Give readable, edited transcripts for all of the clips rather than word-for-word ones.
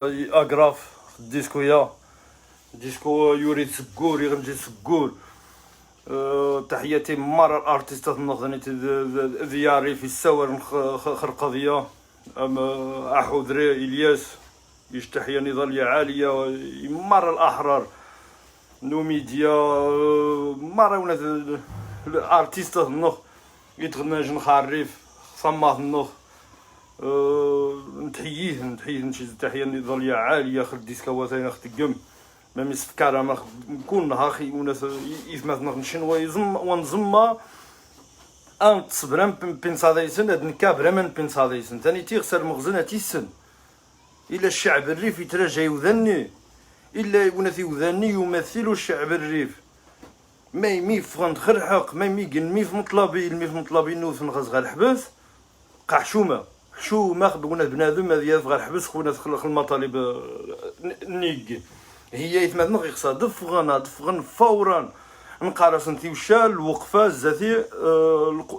اغراف الديسكويا ديسكو يوريد سكور يغنجي سكور. تحياتي مرة الارتيستات النغني دياري في السوار خرقضية احودري الياس يش تحية نضالية عالية مرة الاحرار نوميديا مرة ونا الارتيستات النغ يتغنى نخرف صمات النغ. نتحييه نشي تحيه نضاليه عاليه خد ديسكواتين خد قم ما مستكارا ما نكون هاخي وناس يثمث نشن ونزما ان تصبرم بنصاديسن هاد نكابرا من بنصاديسن ثاني تيغسر مغزنه تيسن الا الشعب الريف يتراجع يوذني الا وناثي يوذني يمثل الشعب الريف ما يمي فغند خرحق ما يمي في مطلبي نوث نغز غا الحبس قحشومه حشومه بقولنا بنادم هذه غير الحبس خونا تخلق المطالب نيك هي يتمثل غيخصها دفغن فورا نقارس نتي وشال الوقفه الذاتيه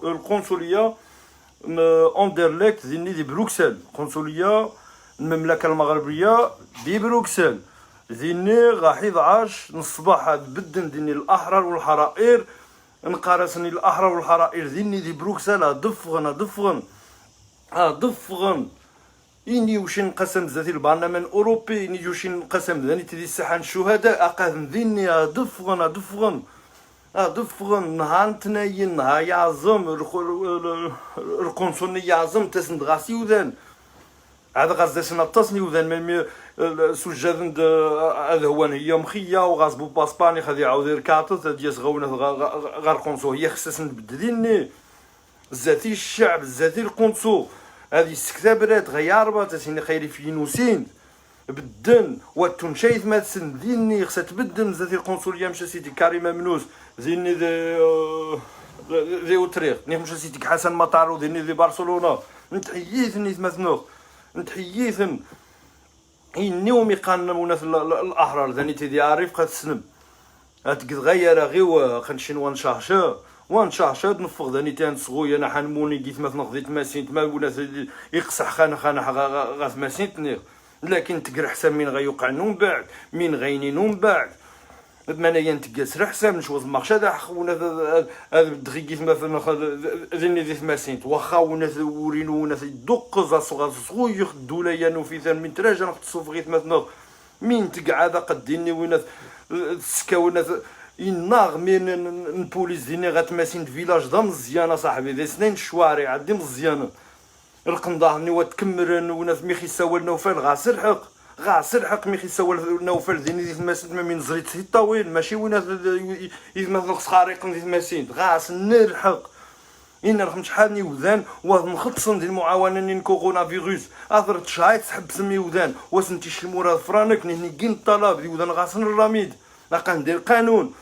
القنصليه اندرليكت دي بروكسل قنصليه المملكه المغربيه دي بروكسل ذيني غا 11 الصباح بدن ديني الاحرار والحرائر نقارسني الاحرار والحرائر دي بروكسل دفغن إني وشين قسم ذاتي البرلمان الأوروبي إني وشين قسم ذاني تدي السحان الشهداء أقاذن ذيني دفغن نهار تناين نهار يعظم القنصلي يعظم تسند غاسي وذان هذا غاز نتصني وذان ميمي سجادن هذا هو هي مخية وغاز بو باسباني خذي عاود ركعتت دياس غونة غير قنصو هي خصاص نبدليني ذاتي الشعب ذاتي القنصو هذه السكتابرات غياربة تسيني خيري في ينوسين بدن وتنشيث ما تسن ذيني خصها تبدل ذاتي القنصلية مشى سيدي كريمة منوس ذيني ذي اوتريخ مشى سيدي حسن مطارو ذيني ذي برشلونة نتحييثني تمثنوخ نتحييثن إنيومي قان وناس الأحرار ذاني تيدي عارف قد سنم هتقد غير غيو خنشين وانشاشا نفغ ذاني تان صغويا انا حنموني جيت مثلا خذيت ماسينت ما ولا يقصح خانا غاث ماسينت لكن تقرا حسن من غيوقع نوم بعد من غيني نوم بعد مانايا نتقاسر حسن نشوز مارشا دا خونا هذا دغي جيت مثلا ذني ذي ماسينت واخا وناس ورين وناس يدق زاصغا صغوي يخدو ليا نو في ثان من تراجع نختصو فغيت مثلا من تقعد قديني وناس سكاوناس يناغ من البوليس ديني غتماسين فيلاج دا مزيانه صاحبي ذي سنين الشوارع عندي مزيانه القنضاهني وتكمرن وناس ميخي سوال نوفل غاسر حق ميخي سوال نوفل ديني ذي تماسين ما من زريت سي طويل ماشي وناس يتمثل خارق ذي تماسين غاس نلحق إن رقم شحال نيوذان ونخلصن دي المعاونه نين كورونا فيروس اثر تشايت سحب سمي وذان واسنتي شمورا فرانك ني كين طلب ديوذان غاسن الرميد لا ندير قانون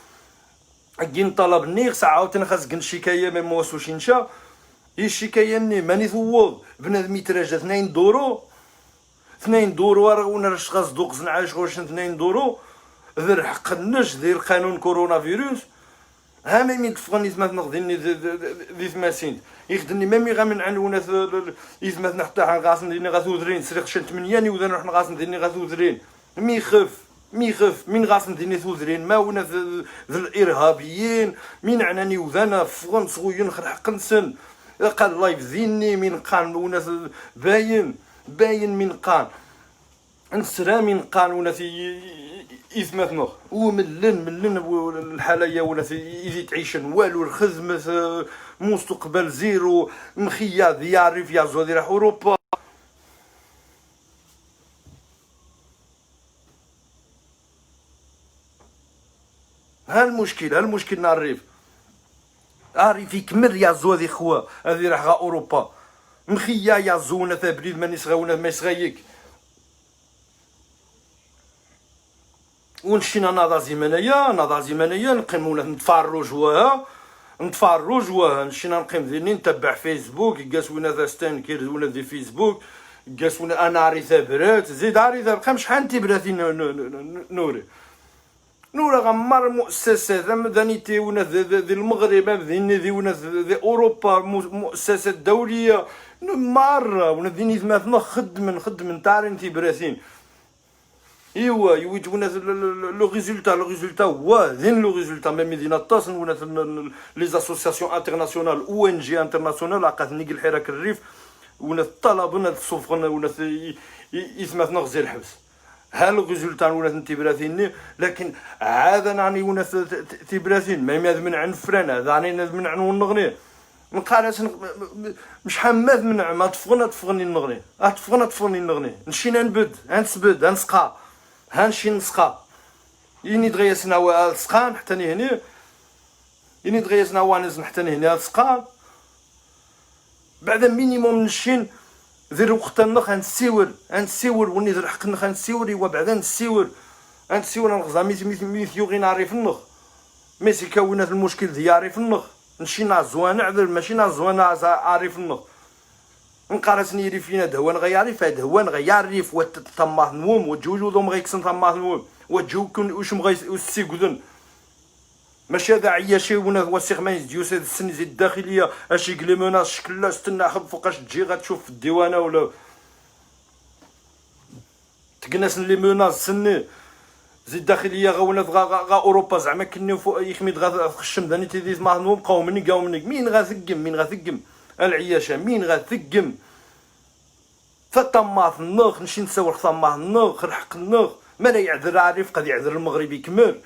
كين طلب نيغ ساعه تنخز كن شكايه ما مواسوش نشا هي الشكايه ني ماني ثوض بنادم يتراجع 2 دورو 2 دورو رانا راش غاصدوق زنعاش واش 2 دورو ذر حقناش دير قانون كورونا فيروس ها ميمي تفغني ثمات نغديني ذي ثماسين يخدني ميمي غا من عنونا يثمات نحطا غاسن ديني غاثوذرين سريق شن 8 وذا نروح غاسن ديني غاثوذرين ميخف من غاسن ديني ثوذرين ما ونا ذي الارهابيين من عناني وذانا فغن صغوين خرحق نسن قال لايف ذيني من قان ونا باين من قان نسرا من قان ونا في إثمات نوخ وملن الحالة ولا في تعيشن والو الخدمة مستقبل زيرو مخيا دياري في عزوزي راح أوروبا هالمشكل نعرف عارف يكمل يا زوادي خوا هذه راح غا أوروبا مخيا يا زونا تبريد ماني صغاونا ما يصغيك ونشينا ناضا زمانيا نقيم ولا نتفرج وها نشينا نقيم ذيني نتبع فيسبوك قاسونا ذا ستانكير ولا ذي فيسبوك قاسونا انا عاري ثابرات زيد عاري ثاب خمس شحال تبراتي نورا غمر مؤسسات ذانيتي ونا ذي المغرب ذي ونا ذي اوروبا مؤسسات دوليه مره ونا ذيني ثماثنا خدم تاع انتي براسين ايوا يويت وناس لو ريزولتا هو ذين لو ريزولتا ميم مدينه طاس وناس لي زاسوسياسيون انترناسيونال او ان جي انترناسيونال عقات نيك الحراك الريف وناس طلب وناس السفن وناس يسمثنا غزير الحبس ها لو ريزولتا وناس تيبراثيني لكن عاد نعني وناس تيبراثين ما يماد من عن فران هذا يعني من عن ونغني من قالت مش حماد من ما تفغني النغني تفغني النغني نشينا نبد هنسبد هنسقى هنشي نسقى يني دغيسنا والسقان حتى هنا يني دغيسنا وانز حتى هنا السقان بعد مينيموم نشين ذي وقت النخ هنسيور وني ذي الحق النخ هنسيور وبعد نسيور نغزا ميثيو غي نعرف النخ ماشي كونات المشكل ديالي في النخ نشي نعزوان نعذر ماشي نعزوان عارف النخ نقارسني يري فينا دهوان غيعرف دهوان غيعرف وتطمح نوم وجوجودهم غيكسن طمح نوم وجو كون واش مغي السيكودن ماشي هذا عياشي ونا وسيخ ما يديوس هاد السن الداخليه اش يقلمونا شكل استنى خب فوقاش تجي غتشوف في الديوانه ولا تكناس لي مناس سني زيد داخليه غونا غا اوروبا زعما كني فوق يخميد غتخشم داني تيديز ما نوم بقاو مني قاو مني مين غاثقم العياشه مين غاثقم فطماط النخ نمشي نسوق طماط النخ الحق النخ ما لا يعذر عارف قد يعذر المغربي كمل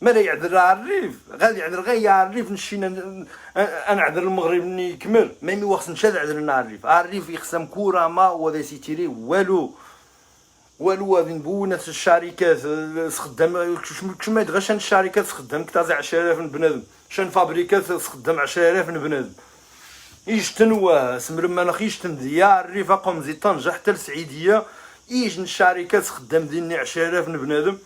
ما لا يعذر عارف غادي يعذر غير يعرف نمشي انا عذر المغربي يكمل ما يمي وخص نشاد عذر عارف يخصم كوره ما وذا سيتيري والو غادي نبونا الشركات تخدم كما يدغاش الشركات تخدم كتازي 10000 بنادم شان فابريكات تخدم 10000 بنادم يشتنوا سمر ما نخيشتن ديال الريفه قوم زي طنجه حتى السعيديه يجن الشركات تخدم ديني 10000 بنادم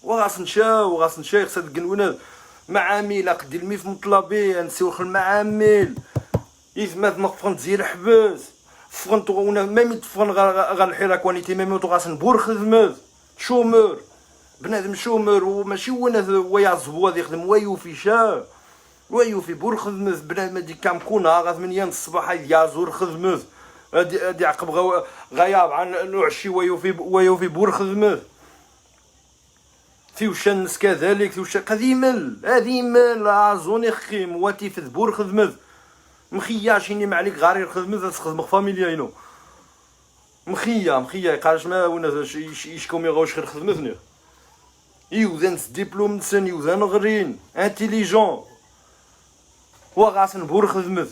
وغاس نشا خصها تقنونا معامل قد الميف مطلبي نسوخ المعامل يثمات نقفن تزير حبس فغنت ونا ميم تفغن غا الحراك وانيتي ميم تو غاس نبور خدمت شومور بنادم شومور وماشي هو يعزبو غادي يخدم ويوفي بور خدمت بنادم دي كامكونا غا 8 الصباح يازور خدمت هادي عقب غياب عن نوعشي ويوفي بور خدمت ثيوشنس كذلك هذه مل عزوني خيم واتي في بور خدمت مخياشيني معليك غاري الخدمه تخدم فاميليا مخيا قالش ما ونا يشكوم يغوش غير خدمتني يوزن ديبلوم نسن يوزن غرين انتيليجون هو غاس نبور خدمت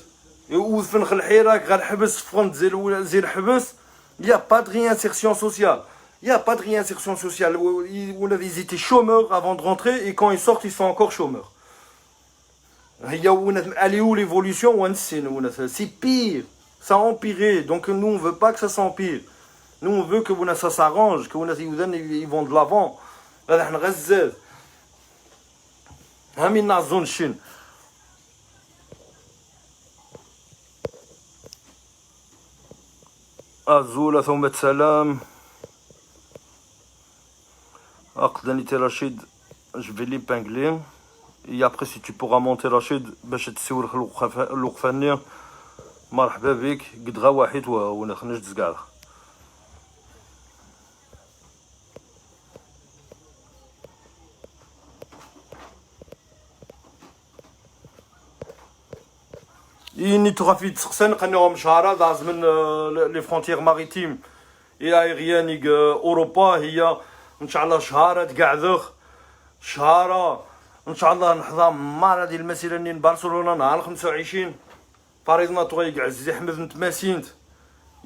يوزفن خل الحراك غنحبس فونت زير حبس يا با دو ريانسيرسيون سوسيال ولا ils étaient chômeurs avant de rentrer et quand ils sortent ils sont encore chômeurs. Il y a l'évolution, c'est pire, ça a empiré. Donc nous on veut pas que ça s'empire. Nous on veut que ça s'arrange, que ils vont de l'avant. هذا احنا غزال. هامين نعزون الشين. أزولة ثم سلام. أقدني رشيد je vais l'épingler. Et après si tu pourras monter رشيد باش تسورخ الوقفانية مرحبا بك قد غا واحد وانا خنجد كاع إني تغفي تسقسن قناهم شهرة داز من لي فرونتيير ماريتيم إي أيغيان أوروبا هي إن شاء الله شهرة تقعدوخ شهرة ان شاء الله نحضر مارا ديال المسيره نين برشلونه نهار 25 فريضنا طويق عزيزي احمد نتماسينت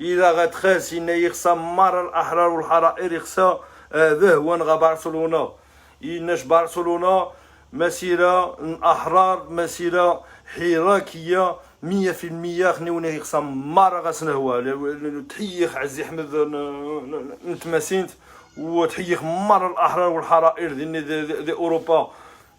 اذا غتخاس ان يخصى مارا الاحرار والحرائر يخصى هذا هو نغا برشلونه يناش برشلونه مسيره احرار مسيره حراكيه 100% خنيونا يخصى مارا غاسنهوا تحييخ عزيزي احمد نتماسينت وتحييخ مارا الاحرار والحرائر ديال اوروبا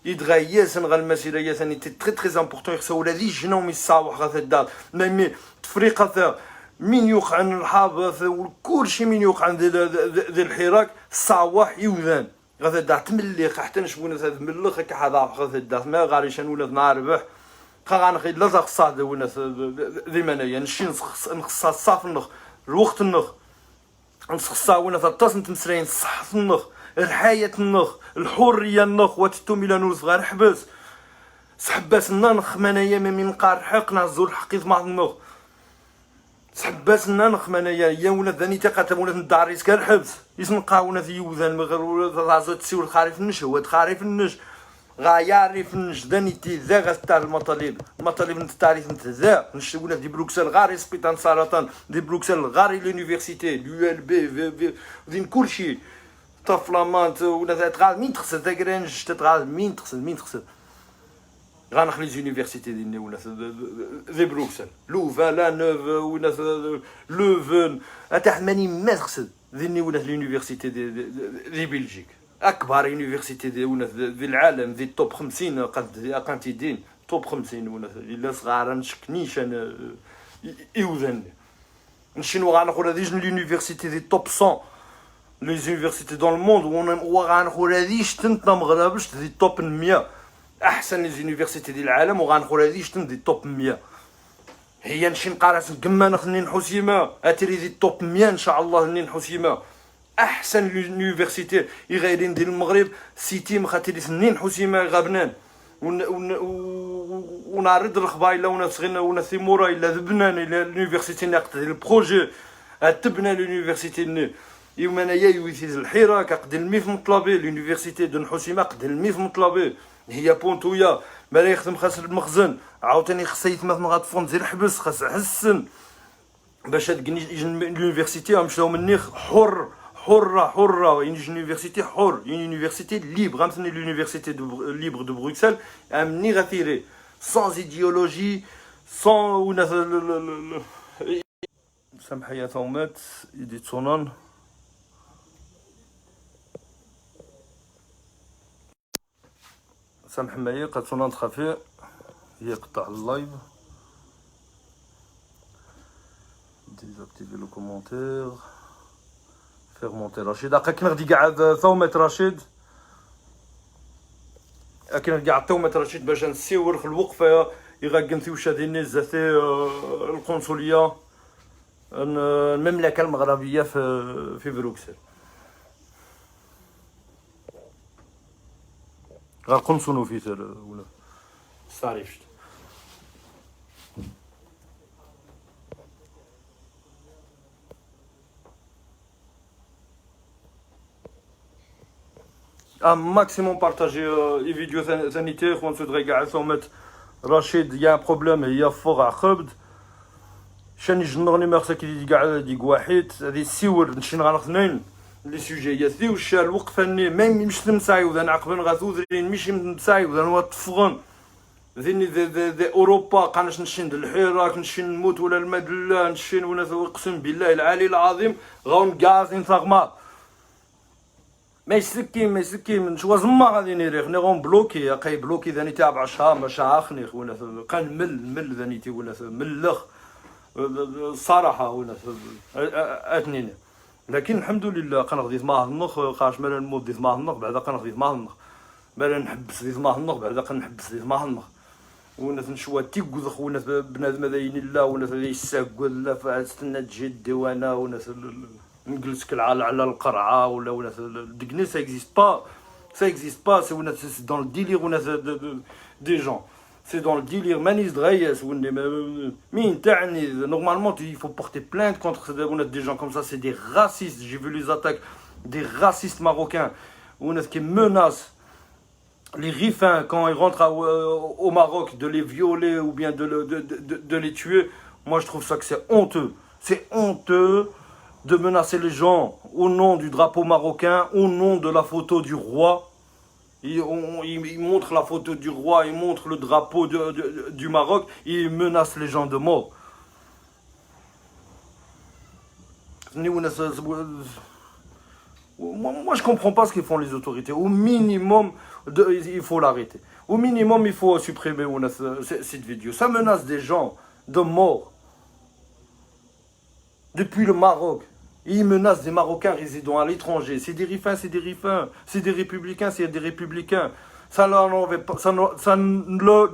يتغيس نغا المسيره يا ثاني تري تري امبورطون يخصو ولا دي جنوم يصاوح غا الدار مي تفريقه من يوقع الحابث وكلشي من يوقع ذي الحراك صاوح يوذان غا الدار تمليخ حتى نشوفونا هذا ملخ هكا حدا غا الدار ما غاريش نولد نعربح غنخي لا تخصا دونا ذي منايا نمشي نخصا صاف النخ الوقت النخ نسخصها وين تصن تمسرين صح النخ الحياة النخ الحرية النخ واتتم إلى نوز غير حبس سحباس النخ منايا من قار حق نعزو الحقيق مع النخ سحباس النخ منايا يا ولاد ذاني تقاتل ولاد الداريس كان حبس يسنقا ولاد يوذان مغر ولاد عزو تسيو الخارف النش هو خارف النش غايعرف النجداني تيذا غاستار المطالب نتعرف نتذا نشتغل دي بروكسل غاري سبيطان سرطان دي بروكسل غاري لونيفرسيتي اليو ال بي دين كلشي طفلامانت ولا تغال مين تخسر تاكرانج تتغال مين تخسر غنخلي لي زونيفرسيتي ديالنا ولا دي بروكسل لوفا لا نوف ولا لوفن اتحماني ما تخسر ديني ولا لونيفرسيتي دي بلجيك اكبر يونيفرسيتي في العالم في التوب 50 قانتيدين توب 50 ولا الا صغار نشكنيش انا يوزن نشنو غنقول هذه لونيفرسيتي دي توب 100 لي زونيفرسيتي دون الموند وغنقول هذه شتنت مغربش دي توب 100 احسن لي زونيفرسيتي ديال العالم وغنقول هذه شتنت دي توب 100 هي نمشي نقارس كما نخنين حسيمه اتري دي توب 100 ان شاء الله نين حسيمه احسن لونيفرسيتي يغايرين ديال المغرب سيتي مخاتلي سنين حسيمه غابنان ونعرض الخبايله ونا صغينا ونا ثيمورا الا ذبنان الى لونيفرسيتي نقد البروجي تبنى لونيفرسيتي يوم انايا يويتيز الحيره كقد الميف مطلبي لونيفرسيتي دون حسيمه قد الميف مطلبي هي بونتويا مالا يخدم خاص المخزن عاوتاني خصها يتمثل غتفون زي الحبس خاص حسن باش هاد لونيفرسيتي مشاو مني حرة une université حر une université libre غنسمي l'université libre de Bruxelles امني غثيري sans idéologie sans سامحي يا ثومات يدي تصونان سامح معايا قد تصونان خفيف هي قطع اللايف désactiver le commentaire faire monter رشيد كي نغدي كاع ثومة رشيد كي نغدي كاع ثومة رشيد باش نسيور في الوقفة يغاكن ثيوشا ديني زاتي القنصلية المملكة المغربية في بروكسل غنقنصونو فيه ولا صاريفشت un maximum partager les vidéos sanitaires on se regarde on met Rachid il y a un problème il y a fort à خبد شاني جنغني مرسا كي قاعد ديك واحد هذه السيور نشين غنخنين لي سوجي يا ثيو الشا الوقفه ني ميم مش نمساي وذا نعقبن غاثوذرين مش نمساي وذا نوطفغن ذيني ذي اوروبا قاناش نشين الحراك نشين نموت ولا المدله نشين ولا اقسم بالله العلي العظيم غون غازين ثغما ما يسكي نشوا زما غادي نيري خني غون بلوكي يا قاي بلوكي ذاني تاع 10 باش اخني ولا قال مل ذاني تي ولا ملخ الصراحه ولا اثنين لكن الحمد لله كنغدي ماه النخ خاش مالا نموت ديت ماه النخ بعدا كنغدي ماه النخ مالا نحبس ديت ماه النخ بعدا كنحبس ديت ماه النخ وناس نشوا تيكوذخ وناس بنادم داين الله وناس يساق ولا فاستنى تجي الديوانه وناس نجلس على القرعه ولا ديكني سا اكزيست با سي وناس سي دون الديلير وناس دي جون سي دون الديلير مانيش دغياس مين تاعني نورمالمون il faut porter plainte contre des gens comme ça c'est des racistes j'ai vu les attaques des racistes marocains وناس qui menacent les rifains quand ils rentrent au Maroc de les violer ou bien de les tuer moi je trouve ça que c'est honteux de menacer les gens au nom du drapeau marocain, au nom de la photo du roi. Il montre la photo du roi, il montre le drapeau du Maroc, et il menace les gens de mort. Moi je comprends pas ce qu'ils font les autorités. Au minimum, il faut l'arrêter. Au minimum, il faut supprimer cette vidéo. Ça menace des gens de mort. Depuis le Maroc. Ils menacent des Marocains résidant à l'étranger. C'est des rifins, c'est des rifins. C'est des républicains, c'est des républicains. Ça ne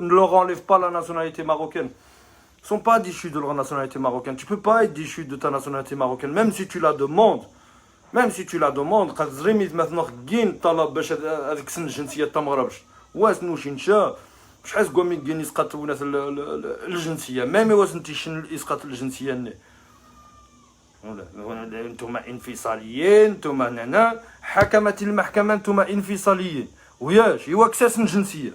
leur enlève pas la nationalité marocaine. Ils ne sont pas déchus de leur nationalité marocaine. Tu ne peux pas être déchu de ta nationalité marocaine, même si tu la demandes. ميم سي تو لا دوموند قد زريميت مثلا كين الطلب باش هذيك سن الجنسيه تا مغربش واسنو شنشا شحال كومي كين يسقط وناس الجنسيه ميم واسنتي شن اسقاط الجنسيه ني انتم انفصاليين انتم هنا حكمت المحكمه انتم انفصاليين وياش ايوا كساس الجنسيه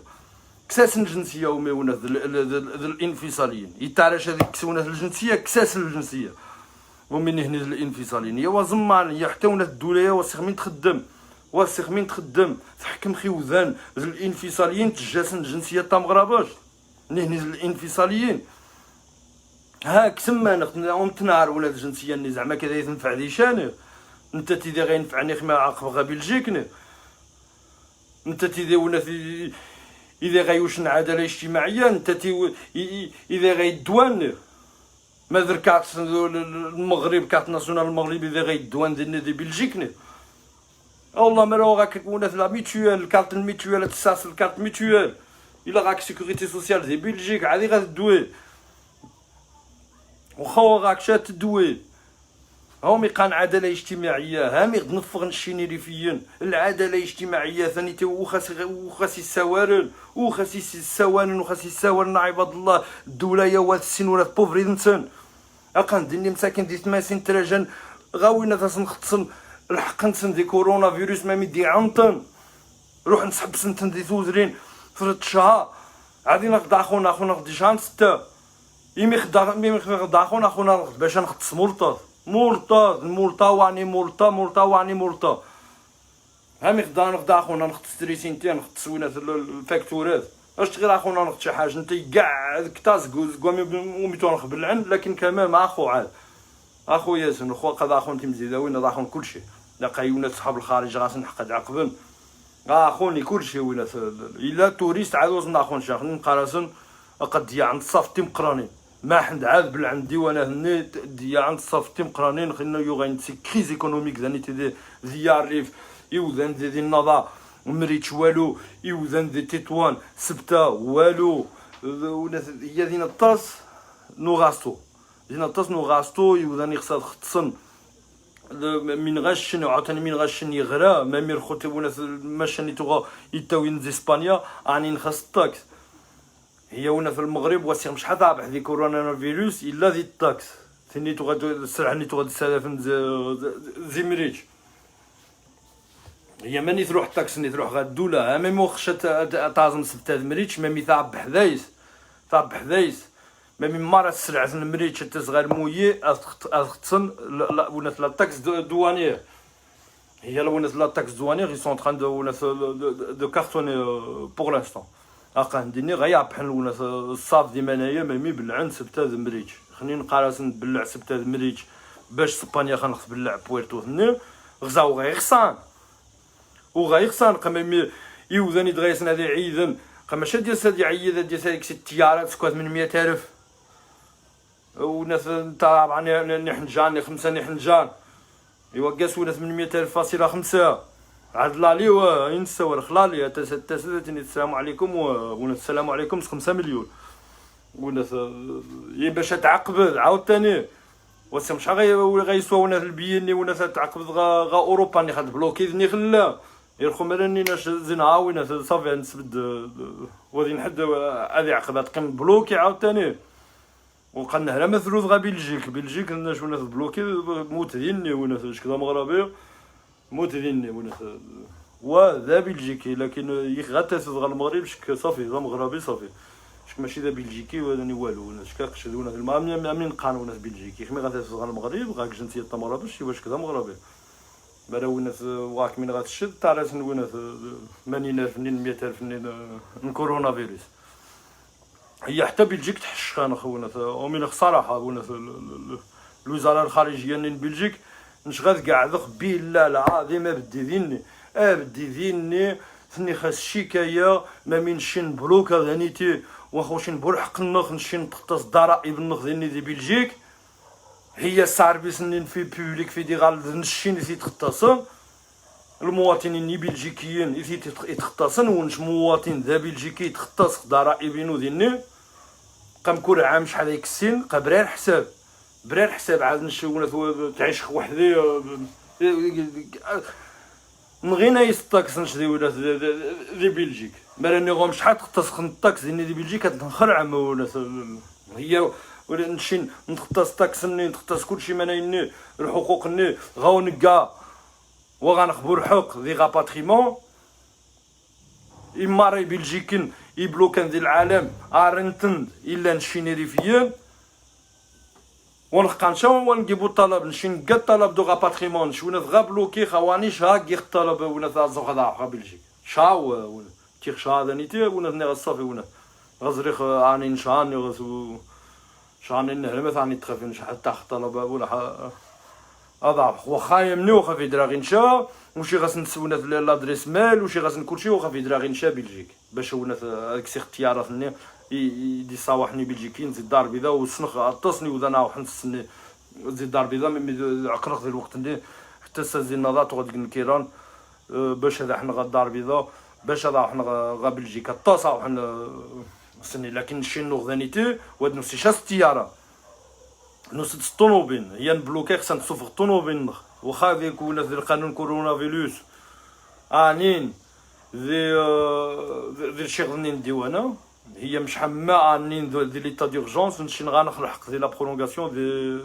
كساس الجنسيه وما وناس الانفصاليين يتعرش هذيك كسوناس الجنسيه كساس الجنسيه ومن هنا الانفصاليين يا زمان يا حتى وناس الدوله واسخ من تخدم واسخ من تخدم تحكم خوذان الانفصاليين تجاسن الجنسيه تا مغرباش نهني الانفصاليين هاك سما نتنار ولاد الجنسيه ني زعما كذا ينفع ذي شاني انت تيدي غينفعني خما عاقب غا بلجيكني انت تيدي وناس اذا غيوشن عداله اجتماعيه انت اذا غيدوان ما دركات المغرب كارت ناسيونال المغرب اذا غيدوان دي بلجيكني والله ما راه غاك وناس لا ميتوال الكارت الميتوال تساس الكارت ميتوال الا غاك سيكوريتي سوسيال دي بلجيك عادي غتدوي وخا غاك شات تدوي هاومي قان عداله اجتماعيه هامي نفغ نشيني ريفيين العداله الاجتماعيه ثاني وخاص السوارن وخاص السوانن وخاص السوارن عباد الله الدوله يا واد السن ولا بوفري انسان اقان ديني مساكن دي تماسين تراجن غاوينا تنختصن الحق نسن دي كورونا فيروس ما مدي عنطن روح نسحب سنتن دي ثوزرين ثلاث شهر عادي نخدع خونا غدي شهر 6 يمي خدا خونا باش نختص مولطا واني مولطا هامي خدا خونا نختص تريسينتي نختص وينا الفاكتورات اش تغير اخونا نختص شي حاجه انت كاع كتاز كومي وميتو نخبل العن لكن كمان مع اخو عاد اخو ياسن خو قضا اخو انت مزيدا وين ضاخون كلشي لقايونا صحاب الخارج غاس نحقد عقبن اخوني كلشي وين الا توريست عاد وزن اخون شاخ نقراسن قد ديا عند صافتي مقرانين ما حد عاد بل عندي وانا هني ديا عند صافتي مقرانين خلينا يو غاينتي كريز ايكونوميك ذاني تي ديا الريف يوذن دي النضا مريتش والو يوذن دي تطوان سبته والو هي دينا الطاس نو غاستو دينا الطاس نو غاستو يوذن يخصها ختصن من غشن عاوتاني من غشن يغرا ما ميرخوتي وناس ماشي توغا يتاوين زي اسبانيا اني نخص الطاكس هي ونا في المغرب واسي مش حطابح ذي كورونا فيروس الا ذي الطاكس ثاني توغا السرعني توغا السلافن زي مريج هي ماني تروح الطاكس ني تروح غا الدوله ميم وخشت طازم سبت هذا مريج ميم تاع بحذايس ميم مره السرعه المريج حتى صغار مويي اختصن لا ونات لا طاكس دوانيه هي لا ونات لا طاكس دوانيه غي سون تران دو ونات دو كارتوني بور لانستون اقان ديني غيابحن ونات الصاف ديما انايا ميمي بالعن سبت هذا مريج خليني نقراس نبلع سبت هذا مريج باش اسبانيا خنخ بلع بويرتو ثني غزاو غيخسان وغيخسان قمامي يوذني دغيسنا هذا عيدن قما شاد ديال سادي عيد ديال هذيك التيارات سكوات من 100,000 وناس طبعا نحنجان 5 نحنجان يوقس وناس من 100,000 فاصلة 5 عدلا لي وينسى ورخلالي تسدتني السلام عليكم وناس السلام عليكم 5 مليون وناس باش تعقب عاوتاني واسا مش غيسوا وناس البيني وناس تعقب غا اوروبا ني خد بلوكي ذني خلا يرخو مالني ناش زين عاوينا صافي نسبد وغادي نحد هذه عقبات قيم بلوكي عاوتاني وقلنا هنا مثلوث غا بلجيك الناس وناس بلوكي موت ديني وناس اش كذا مغربي موت ديني وناس وذا بلجيكي لكن يغاتس غا المغرب شك صافي ذا مغربي صافي شك ماشي ذا بلجيكي ولاني والو وناس كاش وناس المامين قانون وناس بلجيكي خمي غاتس غا المغرب غاك جنسيه تا مغربي شي واش كذا مغربي بلا وناس واك من غاتشد تاع راس وناس 80,000 100,000 من كورونا فيروس هي حتى بلجيك تحشخان خونا ومن الصراحه وناس الوزاره الخارجيه من بلجيك نشغل كاع ذوق بالله العظيم بدي ذيني ثني خاص شكايه ما من شين بلوك هانيتي وخوشين بلحق النخ نشين تختص ضرائب النخ دي بلجيك هي ساربيس في بوبليك في ديغال نشين اللي تختصن المواطنين البلجيكيين اللي يتختصن ونش مواطن ذا بلجيكي يتختص ضرائبينو ديني قام كل عام شحال يكسين بران حساب عاد نشوفنا تعيش وحدي نغينا يستاكس نشدي ولا دي بلجيك مراني غوم شحال تختص الطاكس دي بلجيك كتنخرع ولا هي ولا نمشي نختص طاكسني نختص كلشي منايني الحقوق ني غاونكا وغنخبو الحق دي غاباتريمون إما راهي بلجيكن يبلوكان ديال العالم ارنتند الا نشيني ريفيان ونلقى نشاو ونجيبو الطلب نمشي نلقى الطلب دو غاباتريمون شونا غا بلوكي خوانيش هاكي الطلب ونا تازو غدا بلجيك شاو ونا تيخ شهاده نيتي ونا ني غصافي ونا غزريخ اني نشاني غسو شاني نهرمت اني تخافين شحال تاع طلب ولا هذا واخا يمني واخا في دراغي نشا وشي غاس نسونا في لادريس ميل وشي غاس كلشي واخا في دراغي نشا بلجيك باش ونا هذيك سي اختيارات ني يدي صاوحني بلجيكيين زيد دار بيضاء وسنخ عطسني وذانا وحنسني زيد دار بيضاء مي عقرق ذي الوقت اللي حتى سازي النضات وغادي نكيران باش هذا حنا غدار بيضاء باش هذا حنا غا بلجيكا طاسا وحنا سني لكن شي نوغدانيتي وهاد نفسي شاس الطياره نوصل الطوموبيل هي نبلوكي خصنا نصوفغ الطوموبيل واخا ذيك ولا ذي القانون كورونا فيروس انين ذي شغلني نديوانا هي مش حما انين دي ليتا ديرجونس نمشي نغنخلق دي لا برولونغاسيون دي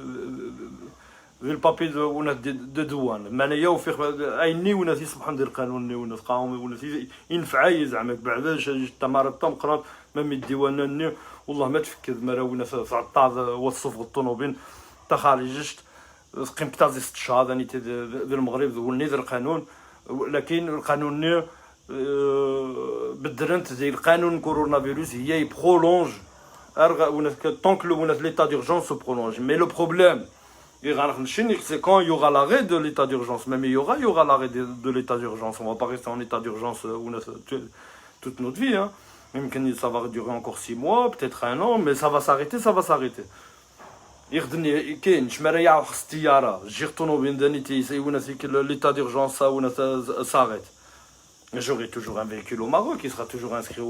البابي دو دوان معناها وفيق ايني ونا تيصبحوا ندير قانون ني ونا تقاوم ونا ينفعاي زعما بعداش التمارض تم قرات مامي الديواناني والله ما تفكر مرا ونا تعطاض وصف الطوموبيل تا خارجت قيم تازي 6 شهور اني ديال المغرب ذو نيدر قانون لكن القانون ني بدرنت ديال القانون كورونا فيروس هي يبرولونج tant que l'état d'urgence se prolonge. Mais le problème, c'est quand il y aura l'arrêt de l'état d'urgence. Même il y aura l'arrêt de l'état d'urgence. On ne va pas rester en état d'urgence toute notre vie. Hein. Même que ça va durer encore 6 mois, peut-être 1 an, mais ça va s'arrêter, ça va s'arrêter. يخدني كاين شماريا وخص الطياره جي طونوبيل دانيتي يسيونا فيك l'état d'urgence ça ونا s'arrête. J'aurai toujours un véhicule au Maroc qui sera toujours inscrit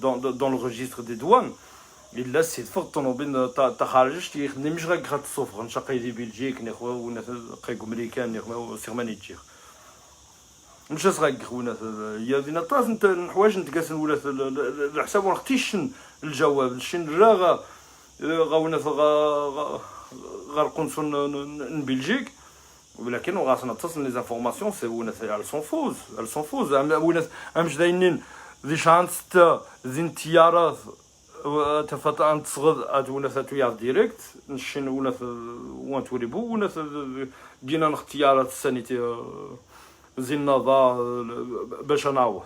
dans le registre des douanes. Il laisse cette forte طوموبيل تاع خارج تيخدني مش غير خاطر الصفر نشقي دي بلجيك نخوا ونا قيق امريكان نخوا سيرماني تشيخ مش صغير ونا يا دينا طاس انت الحوايج نتقاس ولا على حساب وقتيش الجواب شن راغا غاونا غا القنصل بلجيك ولكن غاسنا تصل لي زانفورماسيون سي ونا elles sont fausses ونا امش داينين ذي شانس زين التيارات تفاتا نتصغد ونا تيار ديريكت نشين ونا وان توريبو ونا دينا الاختيارات السانيتي زين نضا باش نعوض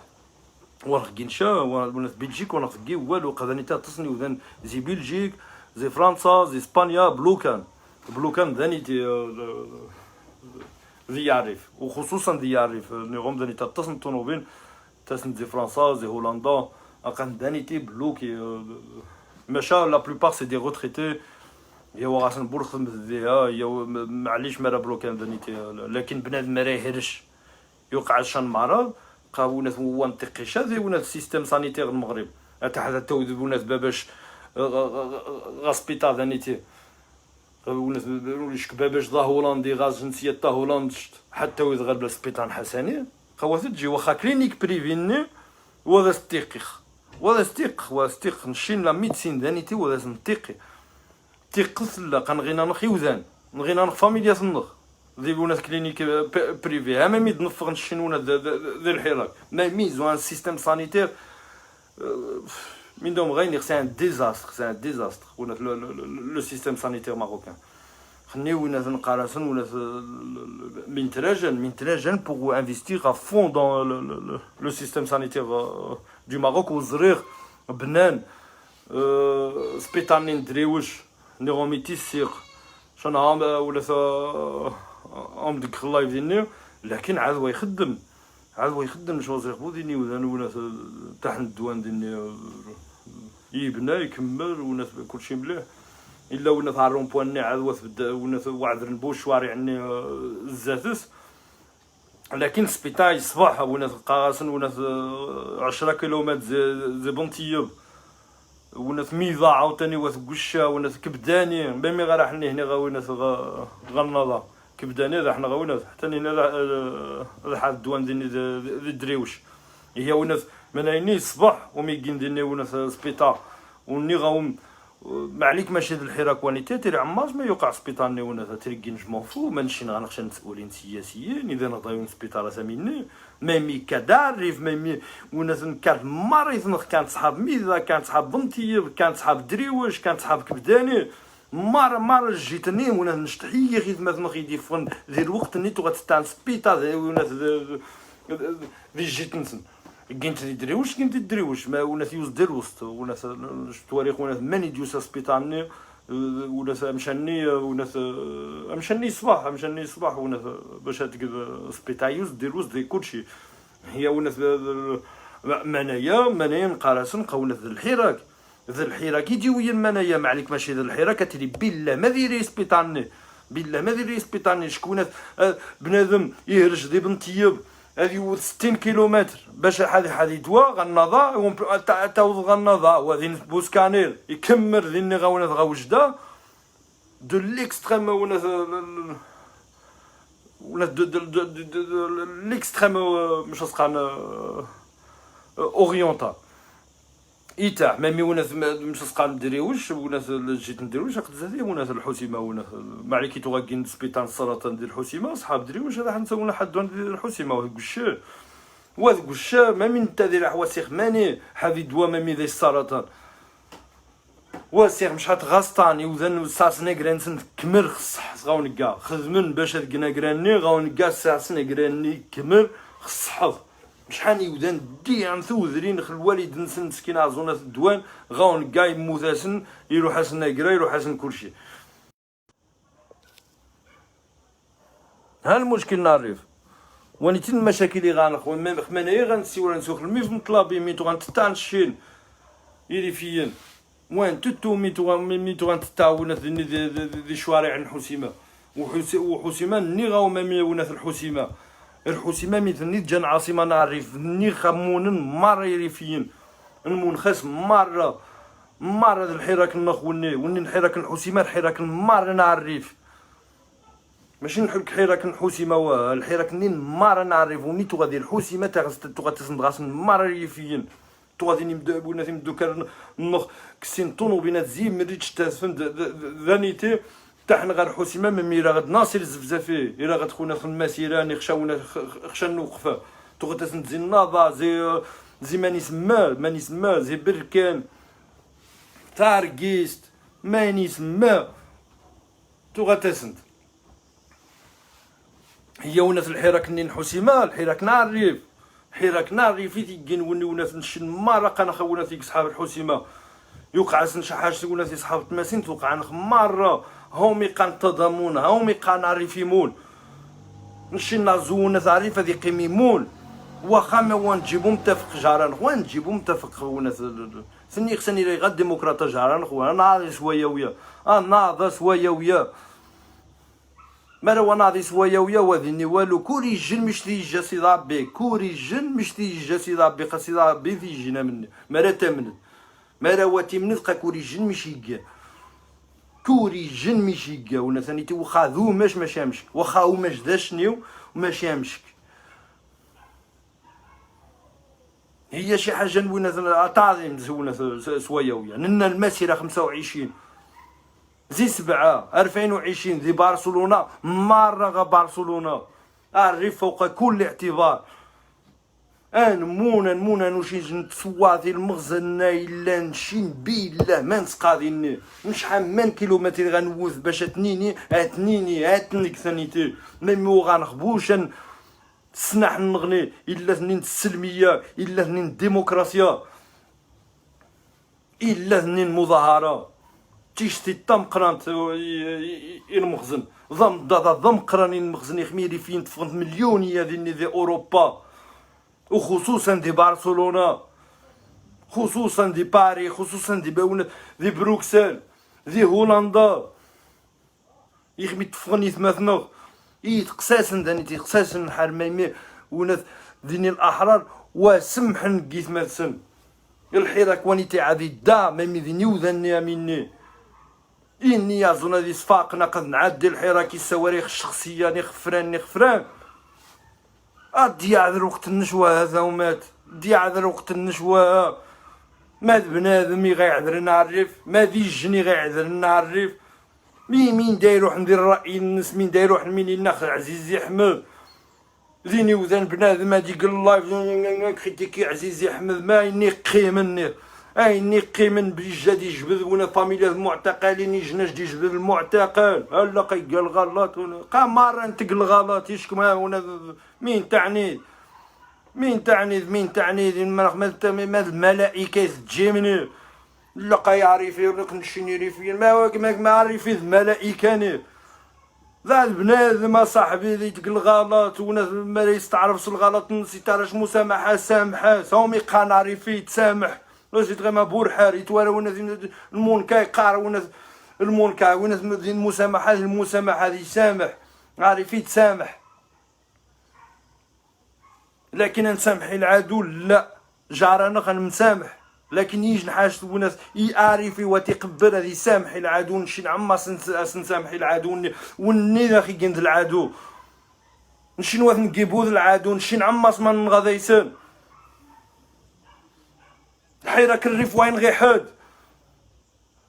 ورغينشا ونا في بلجيك ونخدي والو قدانيتا تصني وذن زي بلجيك زي فرنسا زي اسبانيا بلوكان ذانيتي ذي يعرف وخصوصا ذي يعرف نيغوم ذانيتا تصن الطوموبيل تصن زي فرنسا زي هولندا اقن ذانيتي بلوكي ماشا لا بلوبار سي دي روتريتي يا غاسن بورخ ذيها يا معليش مرا بلوكان ذانيتي لكن بنادم ما يهرش يوقع شان مرض قاونا هو نتقيش هذا ونا السيستم سانيتير المغرب حتى حتى تودبونات باباش غاسبيطال ذانيتي وليش باباش ظا هولندي غاز جنسيه تا هولند حتى ويتغلب السبيطان حسني خوات تجي واخا كلينيك بريفيني وهذا ستيقخ وهذا ستيق نشين لا ميديسين ذانيتي وهذا نتيقي تيقث لا كنغينا نخيوذان نغينا نفاميليا النخ ذي بونات كلينيك بريفي ها ميم يدنفغ نشينونا ذي الحراك ما ميزو ان سيستيم سانيتير من دوم غير سي ان ديزاستر ولا لو سيستيم سانيتير ماروكان خنيو ونا نقارسن ولا من تراجن بوغ انفستيغ ا فون دون لو سيستيم سانيتير دو ماروك وزريغ بنان سبيطانين دريوش نيروميتيسيق شنو ولا ام ديك الله يديني لكن عاد هو يخدم شوزيغ بوديني ولا تحت الدوان ديالي يبنى يكمل ونا كلشي مليح الا ونا تاع الرومبوان عاد ونا وعد البوش شوارع عني الزاتس لكن سبيطاي الصباح ونا قاسن ونا 10 كيلومتر زي بونتيوب وناس ميضا عاوتاني وثقشا وناس كبداني بامي غا راح هنا غاويناس غنضا كبداني راح نغاويناس حتى هنا راح الدوان ديني ذي دريوش هي وناس منايني الصباح وميكين ديني وناس سبيطار وني غاوم ما عليك ماشي ذي الحراك وانيتي تيري عماش ما يوقع سبيطارني وناس تريكين جمونفو مانشي غنخشى مسؤولين سياسيين اذا نضيون سبيطار ساميني ميمي كداريف ميمي وناس كانت مريض كانت صحاب ميزا كانت صحاب بنتي كانت صحاب دريوش كانت صحاب كبداني مار جيتني وناس نشتحي غير مثلا غيدي فن ذي الوقت اللي تغتستان سبيطار وناس ذي جيتنسن كنت دريوش كنت دريوش ما وناس يوز دير وسط وناس التواريخ وناس ماني ديوس سبيطارني وناس مشاني وناس مشاني صباح وناس باش هتقد سبيطايوز دير وسط دي كلشي هي وناس منايا نقارسن قوناس الحراك ذا الحراك يجي ويا المنايا ما عليك ماشي ذا الحراك تري بالله ما ديري سبيطارني بالله ما ديري سبيطارني شكون بنادم يهرج ذي بنتيب هذه 60 كيلومتر باش هذه دواء غنضا تعوض غنضا وذين بوسكانير يكمر ذين غاونا غاوجدا دو ليكستريم ولا ليكستريم مش اسقان اورينتال ايتاع مامي وناس مش اسقان دريوش وناس جيت نديروش قد زادي وناس الحسيمه وناس ما عليك توغاكين سبيطان السرطان ديال الحسيمه صحاب دريوش هذا حنسونا حدون ديال الحسيمه وكش وكش مامي نتا دير حواسيخ ماني حذي دواء مامي ذي السرطان واسيغ مش غاستاني وذن ساس نيغرانسن كمر خصح غاونكا خدمن باش هاد نيغراني غاونكا ساس نيغراني كمر خصحض شحال يودان دي عم ثوذرين خل الوالد نسن مسكين عزونا الدوان غاونكا يموتاسن يروح حسن نيغرا يروح حسن كلشي ها المشكل نعرف ونيتين المشاكل اللي غنخو منايا غنسيو نسوق الميف مطلبي ميتو غنتتان الشين يلي فين وين توتو ميتو غنتتاونا ذي شوارع الحسيمه وحسيمه ني غاو مامي وناس الحسيمه ميتني جان عاصمه نعرف ني خمون مره يريفيين المنخس مره ذا الحراك النخوني وني الحراك الحسيمه الحراك مره نعرف ماشي نحب حراك الحسيمه الحراك نين مره نعرف ونيتو غادي الحسيمه تغتسن غاسن مره يريفيين غادي نبداو وناس يمدو نخ كسين طونوبينات زي مريتش تاسفن ذانيتي تاحنا غير حسيمه ممي راه غاد ناصر الزفزافي الا غتخونا في المسيره نخشاونا خشا نوقفه تغتسن زي الناضه زي ماني سما زي بركان تاركيست ماني سما تغتسن هي وناس الحراك نين حسيمه الحراك نعرف حراك ناري في تيجين وني وناس نشن مره قنا خونا فيك صحاب الحسيمه يوقع سن شي حاجه ولا في صحاب التماسين توقع نخ مره هم يقان تضامون هم يقان عارفيمون نشي نازونا تعريف هذه قيميمون واخا ما ونجيبو متفق جاران خوان نجيبو متفق وناس سني خصني لي غا ديمقراطيه جاران خوان ناضي شويه ويا ناضي شويه ويا مرا ناضي شويه ويا وذني والو كوري جن مش تيجا سي ربي كوري جن مش تيجا سي ربي قاسي ربي تيجينا مني مرا تمنت مرا واتي منت قا كوري جن مش يجا كوري جن مش يجا ونا ثاني تو خاذو ما شامشك واخا هما جداشنيو وما شامشك هي شي حاجه نونا تعظيم زونا شويه ويا لنا المسيره 25 زي 7 2020 ذي برشلونة مرة برشلونة الريف فوق كل اعتبار نمونا نوشي نتسواذي المغزن إلا نشين بالله ما نسقاذيني شحال من كيلومتر غنوث باش تنيني هاتنيك ثانيتي ميمو غنخبوش سنح نغني إلا ثنين السلمية إلا ثنين الديمقراطية إلا ثنين مظاهرة تيشتي طمقرانت المخزن ضم قراني المخزن يخميري فين تفغنت مليونية ذي اوروبا وخصوصا دي برشلونة خصوصا دي باري خصوصا دي باونة دي بروكسل دي هولندا يخمي تفغني ثماثنغ تقساسن داني تقساسن حرميمي وناس ديني الاحرار وسمحن كيث ماثسن الحراك وانيتي عادي دا ميمي ذي نيوذني مني إني يظن ذي صفاقنا قد نعدي الحراك السواريخ الشخصية نخفران ضيع ذا الوقت النشوة هذا ومات ضيع ذا الوقت النشوة ما بنادم غيعذر نعرف ما ذي الجني غيعذر نعرف مين دايروح ندير رأي الناس مين دايروح مين النخ عزيزي أحمد ذيني وذان بنادم هادي قال لايف كريتيكي عزيزي أحمد ما إني قيمني إني قيمن بجد يجبد ونا فاميليا المعتقلين يجناش يجبد المعتقل هلا قال غلط قمر انت قال غلط يشكم هنا مين تعني ما الملائكة تجيمني لا يعرف يرك نشيني في ما عارف الملائكة ذا البنادم صاحبي اللي تقول غلط وناس ما يستعرفش الغلط نسي تراش مسامحة سامحة هومي قناري فيه تسامح واش تغيما بورحار يتوارى وناس المونكا يقار وناس المونكا وناس المسامحة هذه سامح عارف يتسامح لكن نسامحي العدو لا جارنا غنمسامح لكن يجي نحاش وناس يعرف وتقبل هذه سامحي العدو نشي نعما نسامحي العدو وني ذا خي كند العدو نشي نواث نجيبو العدو نشي نعمص من غاديسن الحراك الريف وين غيحد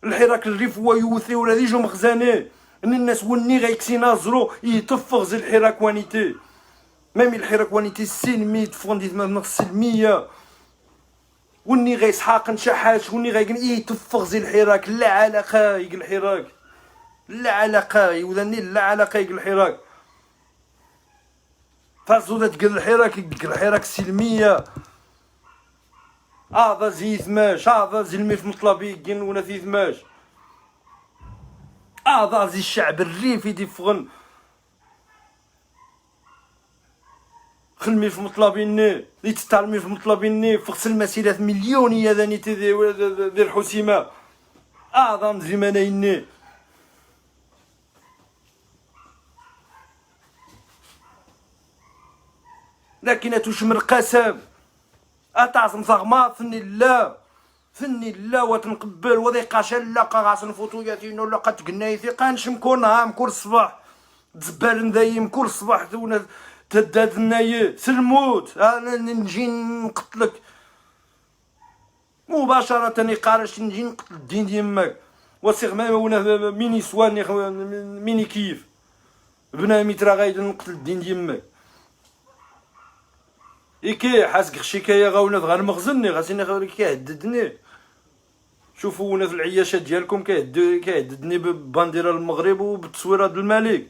الحراك الريف هو يوثي ولا يجو مخزانيه ان الناس وني غيكسي نازرو يطفغ زي الحراك وانيتي مامي الحراك وانيتي السلمي تفوندي من السلميه وني غيسحاق نشحات وني غيقول تفغ زي الحراك لا علاقه يقل الحراك لا علاقه يوذني لا علاقه يقل الحراك فازودا تقل الحراك السلميه هذا زي ثماش هذا زي الميف مطلبي كين ولا في ثماش هذا زي الشعب الريفي دي فغن خلمي في مطلبيني اللي تستعلمي في مطلبيني فقس المسيرات مليونية ذاني ديال الحسيمة أعظم زمانيني لكن تشمر قسم أتعصم صغما ثني الله وتنقبل وذي قاشا لاقا غاسن فوتوياتين ولا قد قنايثي قانشم كل نهار كل صباح تزبال نذايم كل صباح تداد النايي سلموت انا نجي نقتلك مباشرة يقارش نجي نقتل الدين ديالك وسيغ ما ونا ميني سواني ميني كيف بنامي ترى غايد نقتل الدين ديالك إيكي حاسك خشيكايا غاونا غير مخزني غاسيني غير كيهددني شوفوا ونا في العياشة ديالكم كيهددني ببانديرة المغرب وبالتصويرة د الملك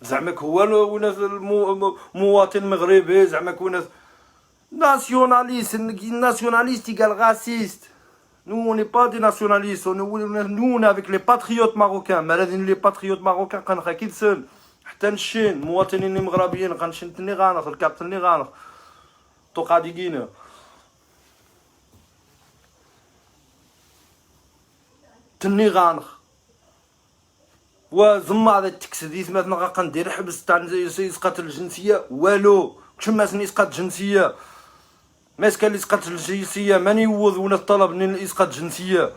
زعماك هو ونا مواطن مغربي زعماك ونا ناسيوناليست يقال غاسيست نو ني با دي ناسيوناليست نو افيك لي باتريوت ماروكان مالادين لي باتريوت ماروكان قنخا كيتسن حتى نشين مواطنين مغربيين غنشين تني غانخ الكابتن ني غانخ تو قاديكينا تني غانخ وزما هذا التكسديت مثلا غندير حبس تاع يسقط الجنسيه والو كما يسقط الجنسيه ماسكه اللي يسقط الجنسيه ماني يوض ولا الطلب من يسقط الجنسيه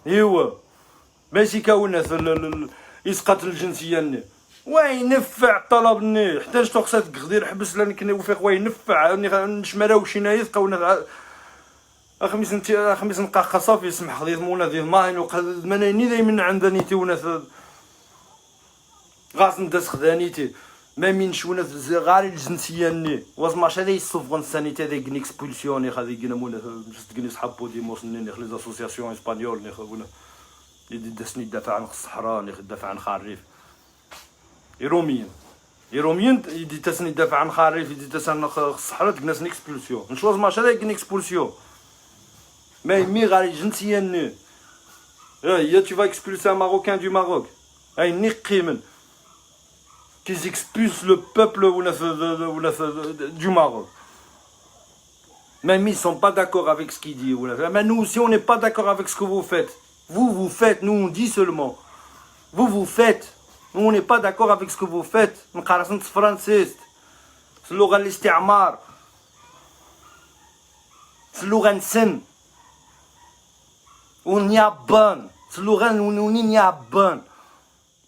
ايوا ماشي كونه يسقط الجنسيه وين نفع الطلب ني حتى شتو خصك تقدير حبس لان كنا وفيق وين نفع نشمراو شي نايس قونا خميس نقا صافي يسمح لي مونا ذي ماين وقد مني دايما عندني تونا غاز ندس خدانيتي ما منش ونا غاري الجنسيه ني واش هذا يصفغن سانيتي ديك نيكسبولسيوني غادي كنا مونا تقني صحاب ديموس ني لي زاسوسياسيون اسبانيول ني خونا اللي دسني يدافع عن الصحراء اللي يدافع عن خريف يروميين يدي تسني يدافع عن خريف يدي تسني الصحراء تقناس نيكسبولسيون نشوز ماش هذا نيكسبولسيون ما يمي غاري الجنسيه ني هي tu vas expulser un marocain du Maroc اي نقيمن qu'ils expulsent le peuple du Maroc. Même ils sont pas d'accord avec ce qu'il dit. Mais nous aussi on n'est pas d'accord avec ce que vous faites. Vous faites, nous on dit seulement. Vous faites. Nous on n'est pas d'accord avec ce que vous faites. نقرصن فرنسيست. اللغة الاستعمار. سلوغان سن ونيابان سلوغان ونيابان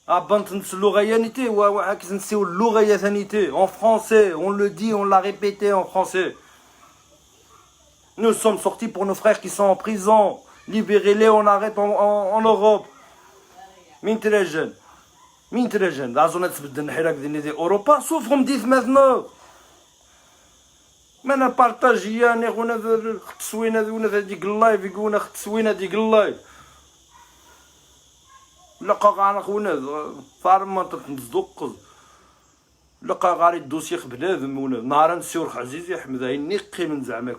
ابان تنسلو غيانيتي وهاك نسيو اللغه يا ثانيتي en français on le dit on l'a répété en français. Nous sommes sortis pour nos frères qui sont en prison, libérez-les, on arrête en Europe. مين تراجن عزونا تبدل الحراك ديال اوروبا سوفهم ديث مثنا ما انا بارطاجياني خونا التسوينه ديالنا ديك اللايف يقولنا التسوينه ديك اللايف لقى غانا خونا فارما تنصدق لقى غاري الدوسي بنادم ولا نهار نسيور عزيزي احمد نقي من زعما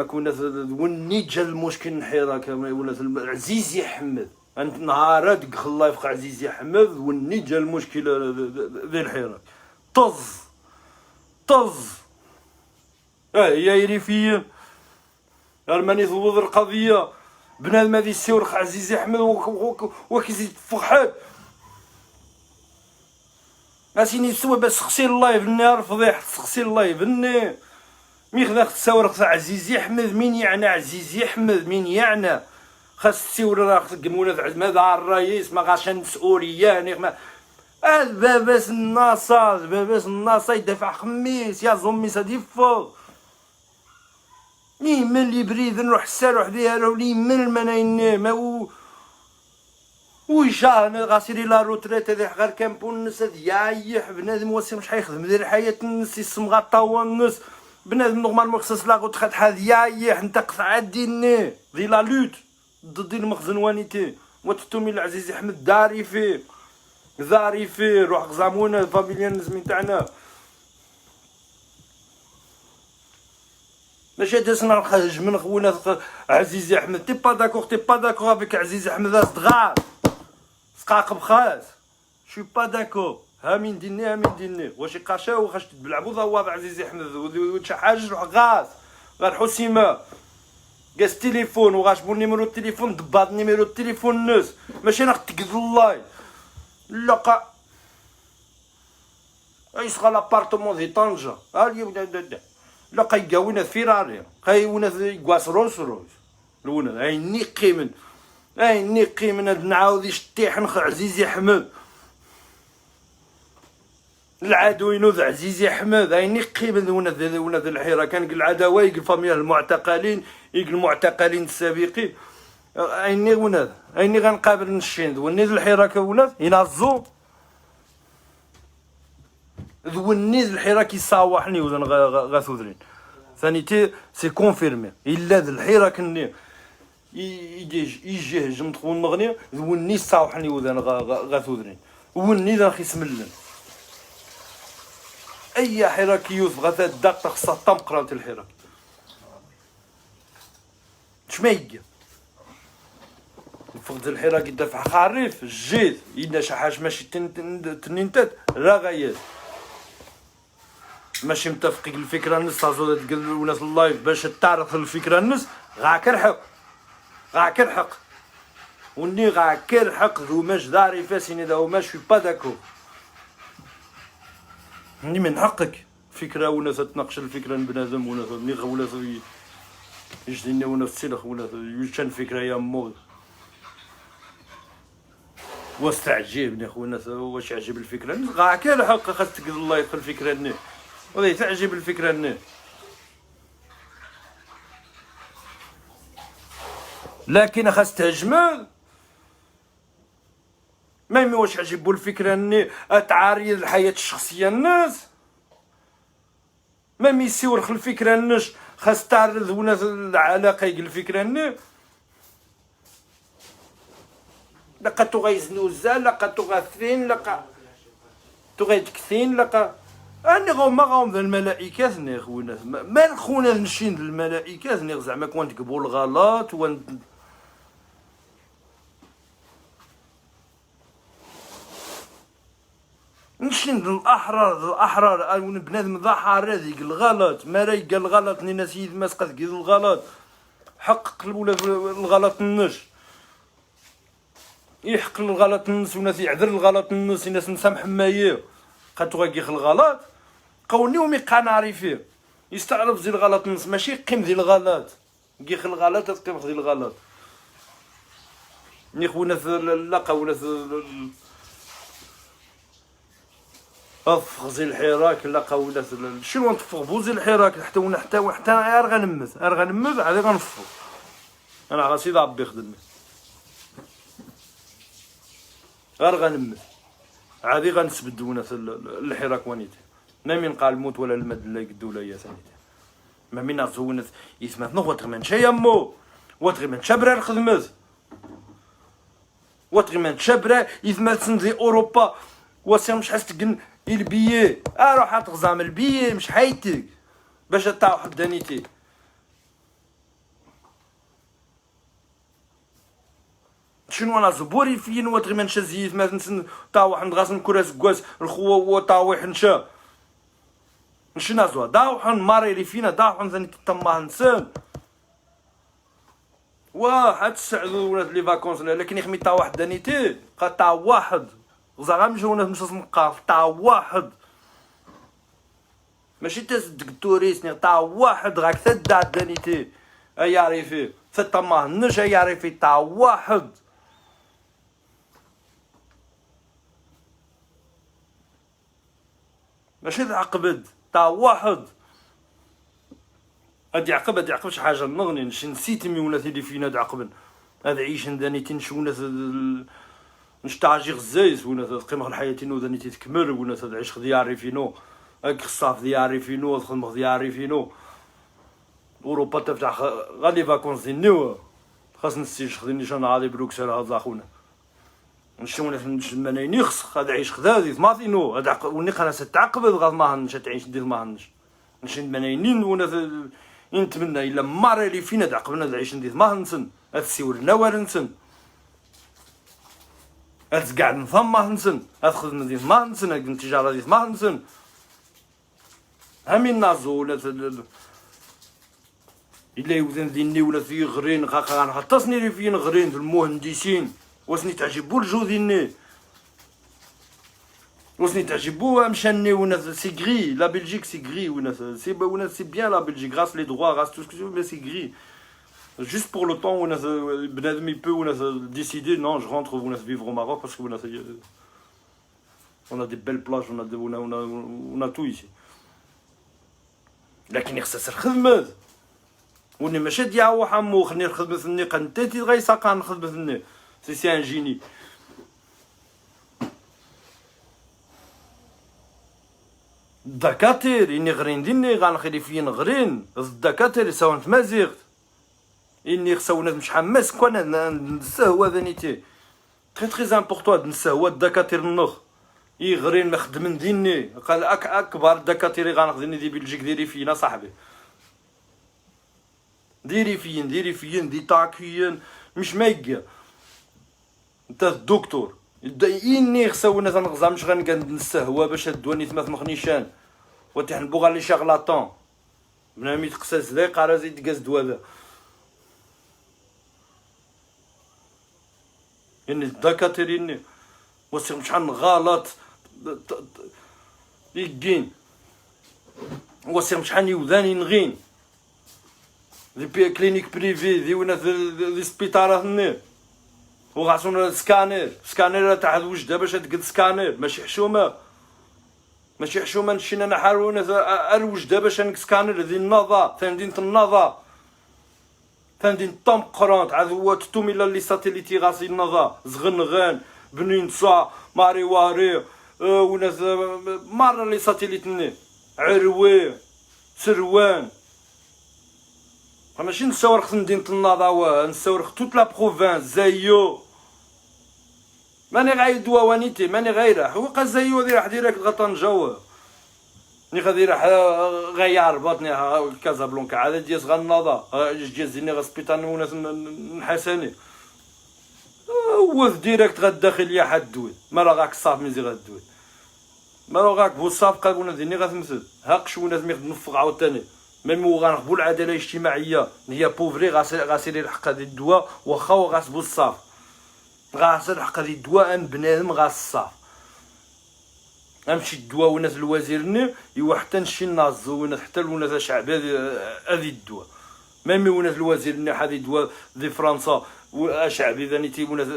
كنا وني جا المشكل الحراك ولا عزيزي احمد انت نهار دق اللايف عزيزي احمد وني جا المشكل ذي الحراك طز يا يريفيين ارماني ضوض القضيه بنادم هذي السيور عزيزي احمد وكيزيد فحاد اسيني سوا باش سخسي اللايف النهار فضيح سخسي اللايف الني مي خذاك تصاور عزيزي احمد مين يعني عزيزي احمد مين يعني خاص تسيور راه تقمونا ماذا الرئيس ما غاش مسؤولياني ما باباس الناصا يدفع خميس يا زومي سادي فوق لي من اللي بريد نروح الساروح ديالو لي من المناين ما ويشاه غاسيري لا روتريت هذه غير كامبو الناس هذا يايح بنادم واسي مش حيخدم دير حياة الناس يسم غطاو الناس بنادم نورمالمون خصص لا غوتريت هذا يايح انت قطع ديني دي لا لوت ضد المخزنوانيتي وتتومي العزيز احمد داري فيه روح غزامونا فاميليا النزمين تاعنا ماشي دازنا نخرج من خونا عزيزي احمد تي با داكور افيك عزيزي احمد صغار سقاق بخاس شو با داكور ها من ديني واش يقاشاو واش تبلعبو ضواض عزيزي احمد وشي حاجه روح غير حسيمه قاس تليفون وغاشبو نيميرو التليفون ضباط نيميرو التليفون الناس ماشي انا تقد الله لقى يسقى لابارتمون دي طنجة لقى يقاوينا فيراري قايونا يقواس روس لونا اي نقي من هاد نعاود يشتيح نخ عزيزي احمد العدو ينوض عزيزي احمد اي نقي من ونا ذا الحيره كان العداوه يقل فاميليا المعتقلين يقل المعتقلين السابقين ايني وناد ايني غنقابل نشين وني ذو الحراك ولاد ينازو ذوني ذو الحراك يصاوحني وزن غاثودرين ثانيتي سي كونفيرمي الا ذو الحراك ني يجي هجم تكون مغني ذوني يصاوحني وزن غاثودرين وني ذا خيسملن اي حراك يوث غاثا داق خصها تمقرات الحراك شميق فقد الحراك يدفع خريف الجيد إلا شي حاجه ماشي تنينتات راه غايات ماشي متفق الفكره الناس تازو تقول وناس اللايف باش تعرف الفكره الناس غاك الحق وني غاك الحق ذو ماش داري فاسيني ذا وما شو با داكو ني من حقك فكره وناس تناقش الفكره بنادم وناس ني ولا يجدينا وناس سلخ ولا يشان فكره يا مو واستعجبني خونا واش عجب الفكره غا كان حق خاص تقول الله يدخل الفكره لنا ولا تعجب الفكره لنا لكن خاص تهجم ما واش عجبو الفكره لنا تعاري الحياه الشخصيه الناس ما يسيور خل الفكره الناس خاص تعرض وناس العلاقه يقل الفكره لنا لقى تغيزنو زال لقى تغاثين لقى تغيتكثين لقى اني ما غاهم ذا الملائكه ثني خونا ما خونا نشين الملائكه ثني زعما كون تقبوا الغلط نشين الاحرار بنادم ذا حار هذيك الغلط ما راه قال الغلط ني سيد ماسقه قال الغلط حقق ولا الغلط النش يحق الغلط الناس وناس يعذر الغلط الناس الناس نسامح مايا قاتو غاكيخ الغلط قوني ومي قناري فيه يستعرف زي الغلط نص، ماشي قيم ذي الغلط، كيخ الغلط تقيم ذي الغلط. ني خونا لا قونا افخ زي الحراك لا قونا شنو نطفغ بوزي الحراك حتى غير غنمز عادي غنفض. انا غاسي ربي يخدم غير غنمز عادي غنسبد ونا الحراك ونيتي ما من قال الموت ولا المد لا يقدو لا يا سنيتي ما من نزونت يثمت نو وتغمن شي يمو وتغمن شبره الخدمت وتغمن شبره يثمت سنزي اوروبا واسير مش حستقن البيي روح تغزام البيي مش حيتك باش تاع حدانيتي شنو انا زبوري فين وتغمن شزيف ما نسن طاوح نغاسن كراس كواس الخوه وطاوح نشا نشنا زوا داوحن ماري اللي فينا داوحن ثاني تما نسن واحد تسعدوا ولات لي فاكونس لكن يخمي طا واحد دانيتي طا واحد زعما مشاونا مش مقاف طا واحد ماشي تصدق التوريست طا واحد غاك تدع دانيتي يعرفي فتما نش يعرفي طا واحد ماشي تعقبد طا واحد هاد يعقب شي حاجه نغني نسيت ميونات اللي فينا تعقبن هذا عيش نداني تنشونا نشتاجي غزايز ونا قيمه الحياه نو ذاني تكمل ونا تعيش دياري فينو هاك الصاف دياري فينو الخدمه دياري فينو اوروبا تفتح غادي فاكونس دينو خاص نسيج خديني شان غادي بروكسل هذا اخونا نشونا في المناين يخص هذا عيش خدادي ماطينو هذا وني قناص تعقب غاد ما هنش تعيش دير ما هنش نشي المناينين ونا نتمنى الا ماري اللي فينا تعقبنا نعيش ندير ما هنسن هتسيورنا وارنسن هتقعد نفهم ما هنسن هتخدم ديال ما هنسن هاد التجاره ديال ما هنسن همين نازو ولا الا يوزن ديني ولا في غرين غنحطسني لي فين غرين في المهندسين واسني تعجبو الجو ديالني واسني تعجبو مشاني ونا سي غري لا بلجيك سي غري ونا سي بيان لا بلجيك غاس لي دروا غاس تو سكو مي سي غري juste pour le temps où Benadem il peut où on a décidé non je rentre où on a vivre au Maroc parce que on a des belles plages on a tout ici لكن يخصص الخدمة وني ماشي ديال وحمو خليني الخدمة ثني قنتي غيساقا نخدمة ثني سي ان جيني الدكاتره اني غرين ديني غنخلي فين غرين الدكاتره سواء تمازيغ اني خصونا مش حماس كون نسهو هذا نيتي تري امبورطون نسهو الدكاتره النخ يغرين مخدمن ديني قال اكبر الدكاتره غنخدمني دي بلجيك ديري فينا صاحبي ديري فين دي تاكيين مش ميكا انت الدكتور اني خصونا تنغزا مش غنسهوا باش الدواني ثمث مخنيشان وتحنبو غالي شغلاطون بنامي تقساس ذا قرا زيد قاز دوابا اني الدكاتره اني وسير شحال غلط يكين وسير شحال يوذاني نغين دي كلينيك بريفي دي ونا دي سبيطارات ني وغاسونا سكانير تاع الوجده باش تقد سكانير ماشي حشومه نمشينا نحاولوا الوجده باش نسكانير دي النظا ثاندين النظا ثاندين طم قرانت عاد هو تتومي لي ساتيليتي غاسي النظا زغنغان بنينصا ماري واري وناس مره لي ساتيليتني عروي سروان ماشي نصور خص مدينة النظا نصور توت لا بروفانس زايو ماني غايدوا وانيتي ماني غايره حقوق زايو هذه راح ديريكت غطنجاو ني غادي راح غيار بطني كازابلانكا عاد ديال غناضه جازيني غسبيطال وناس نحساني هو ديريكت غداخل يا حد دوي ما راه غاك صاف مزي غدوي ما راه غاك بو صافقه كنا ديني غتمثل هاقش وناس مي نفق عاوتاني ميم هو غنخبو العداله الاجتماعيه هي بوفري غاسير الحق هذه الدواء واخا هو غاسبو الصاف غاسير الحق هذه الدواء ان بنادم غاس الصاف نمشي الدواء وناس الوزيرني يوا حتى نشي ناز وناس حتى الوناس الشعب هذه الدواء ميمي وناس الوزيرني هذه الدواء دي فرنسا وشعبي ذاني تي وناس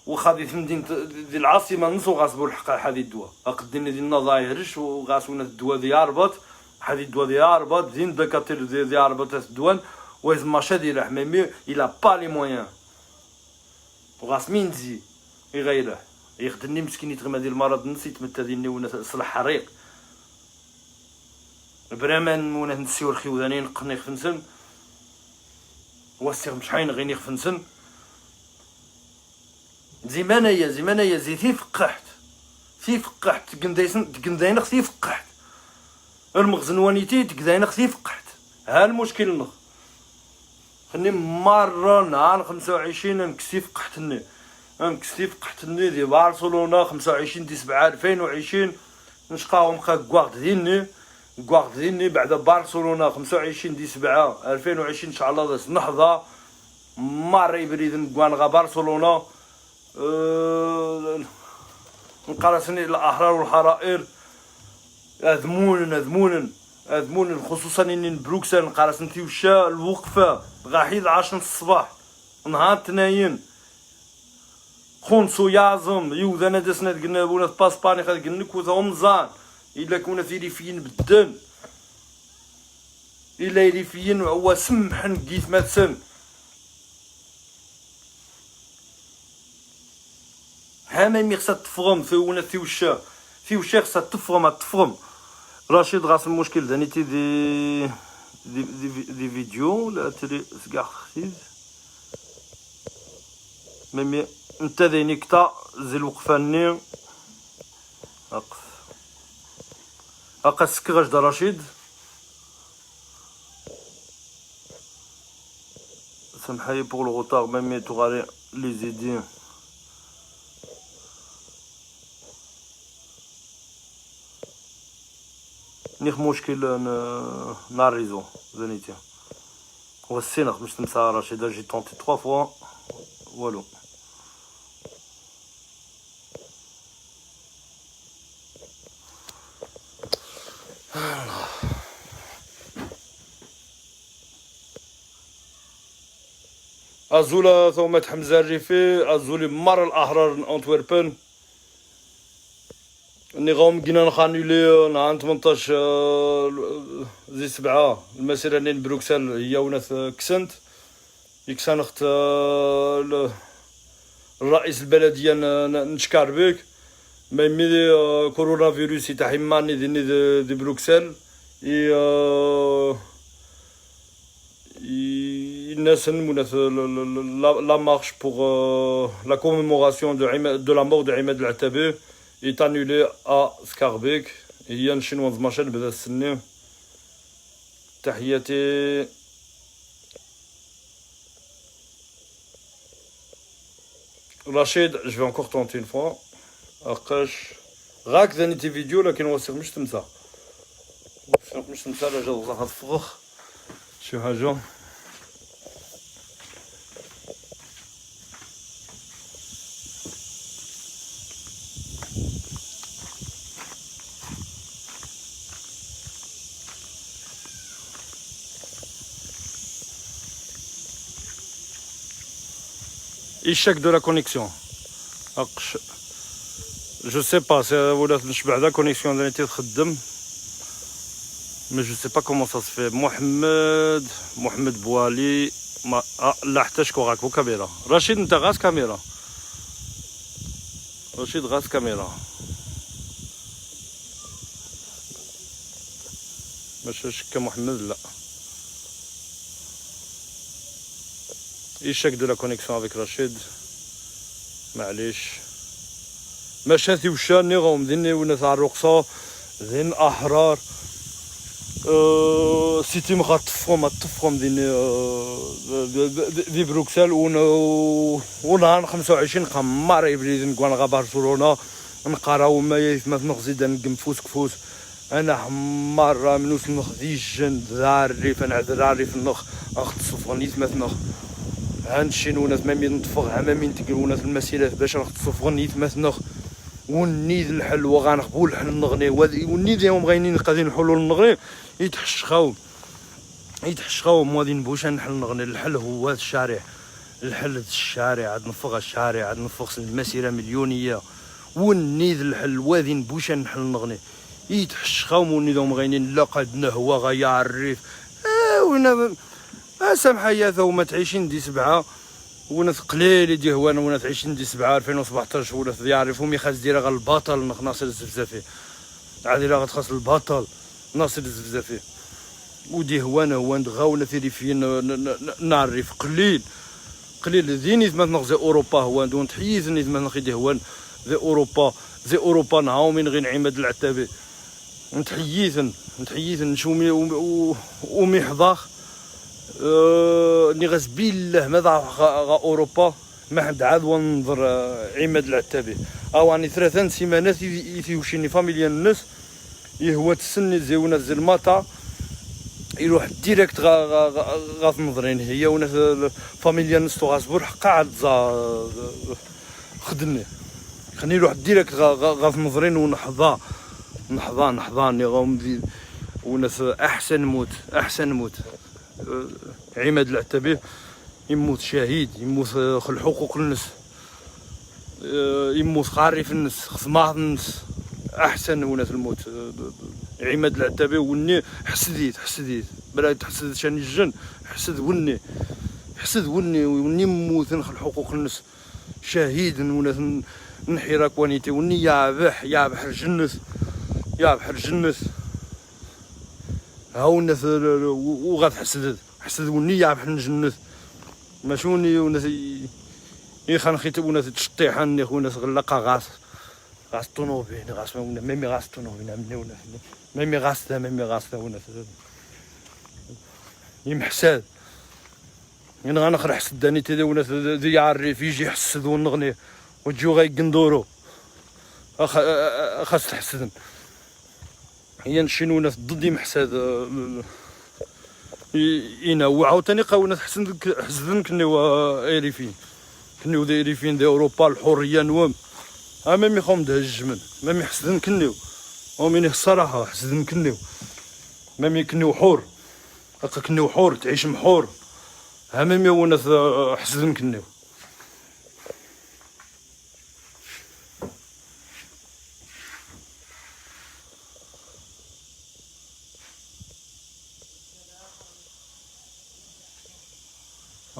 وخادي في مدينة دي العاصمة نصو غاصبوا الحق هذه الدواء أقدرني دي النظايرش وغاصوا ناس الدواء دي عربط هذه الدواء دي عربط زين دكاترة دي عربط الدوان وإذا ما شادي راح ميمي إلا با لي مويان وغاص مين زي يغيره يخدمني مسكين يتغمى ديال المرض نسيت متديني وناس صلح حريق بريمان وناس نسيو الخيوذاني نقني خفنسن واسيغ مشحين غيني خفنسن زي ثي فقحت تقنداين ثي فقحت المخزن وانيتي تقداين ثي فقحت ها المشكل نخ خني مرة نهار 25 نكسي فقحتني دي برشلونة 25 دي 7 2020 نشقاهم خا كواغد ديني بعد برشلونة 25 دي 7 2020 ان شاء الله داس نحظى مرة يبريد نكوان برشلونة نقرسني الأحرار والحرائر أذمون خصوصا إن بروكسل نقرسن تيوشا الوقفة غاحيد 10 الصباح نهار تناين خونسو يعظم يوذانا داسنا قلنا بونا باسباني خاد قلنك وذاهم زان إلا كونا في ريفيين بالدن إلا ريفيين هو سمحن قيث ما تسن هامي خصها تفغم في ونا في وشا خصها تفغم رشيد غاس المشكل دانيتي دي فيديو لا تري سكاع خسيز ميمي انت ذيني كتا زي الوقفاني اقص سكراج دا رشيد سامحاي بوغ لو روتار ميمي تغاري لي زيدي نيخ مشكل نار ريزو زانيتي هو السينخ باش تمسى رشيد جي طونتي 3 فوا والو ازولا ثومة حمزة الريفي ازولي مر الاحرار انتوربن اني غاهم كينا نخانيولي نهار 18 زي 7 المسيرة لين بروكسل هي وناس كسنت يكسان اخت الرئيس البلدية نشكر بك ميمي كورونا فيروس يتحماني دي بروكسل الناس وناس لا مارش بوغ لا كوميموراسيون دو لا مور دو عماد العتابي est annulé à Schaerbeek. هي نمشي نوض ماشين بدا السني تحياتي رشيد. je vais encore tenter une fois اقاش غاك ذانيتي فيديو لكن واسيغ مش تمسى لا جا وزاخ الفخ شي حاجه échec de la connexion. Je sais pas, c'est ولا نشبع ذا connexion دانيتي تخدم mais je sais pas comment ça se fait. محمد بوالي ما لا حتى شكوراك بو كاميرا. رشيد انت غاز كاميرا. رشيد غاز كاميرا. ماشي شكا محمد لا. échec de la connexion avec Rachid معليش مشاتي وشاني غاهم ذني وناس على الرقصة ذن أحرار سيتي مخا تفهم ذني في بروكسل ونهار 25 قمار إبريد نكوان غا برشلونة نقراو ما يثمث نخزيد نقم كفوس أنا حمار منوس نخديجن ذاري فنعذراري في النخ أختصف غنيثمث نخ هانشين وناس مامي نطفغ عمامي نتقل وناس المسيرات باش راح تصفغن يتمثنخ ونيد الحل وغنخبو الحل النغني ونيد يوم غاينين قادين الحلول النغني يتحشخاو موادين بوش نحل نغني. الحل هو هذا الشارع، الحل الشارع عاد نفغ الشارع عاد نفغ المسيره مليونيه ونيد الحل وادين بوش نحل نغني يتحشخاو ونيدهم غاينين لا قادنا هو غايا الريف وين سامحه يا ثوما تعيشين دي 7 وناس قليل يدي هوانا وناس تعيشين دي 7 2017 وناس يعرفهم يخاز ديرها غا البطل ناصر الزفزافي عادي لا غتخاص البطل ناصر الزفزافي ودي هوانا غاونا في ريفين نعرف قليل ذيني ما نغزي اوروبا هوان دون تحيز نيت ما نخدي هوان ذي اوروبا نعاومين غير عماد العتابي نتحيزن نشومي ومي حضاخ نغاز بالله ماذا غا اوروبا ما حد عاد ونظر عماد العتابي او اني 3 سيمانات يثيوشيني فاميليا الناس يهوى تسني زيونا زي الماطا يروح ديريكت غا نظرين هي وناس فاميليا الناس تغاسبور قاعد خدني خليني يروح ديريكت غا نظرين ونحظى غاهم وناس احسن موت عماد العتابي يموت شهيد يموت خل حقوق الناس يموت خاري في الناس خصماه الناس احسن وناس الموت عماد العتابي وني حسديت بلا تحسد شاني الجن حسد وني موت خل حقوق الناس شهيد وناس نحيرا كوانيتي وني يا بحر جنس هاو الناس وغاد حسد وني يا بحر جنس ماشوني وناس يخان خيت وناس تشطيحان وناس غلقا غاس طونوبين غاس ميمي غاس طونوبين مني وناس ميمي غاس وناس يمحساد يعني غنخر حسداني تي وناس ذي يعرف يجي يحسد ونغني وتجيو غيقندورو خاص تحسدن هي نشينو ناس ضدي محساد ينوع عاوتاني قاو ناس حسدن كنيو ايريفين كنيو ذي ايريفين ذي اوروبا الحريه نوام ميمي خوم ده الجمل ميمي حسدن كنيو وميني الصراحه حسدن كنيو ميمي كنيو حور هكا كنيو حور تعيش محور ميمي وناس حسدن كنيو.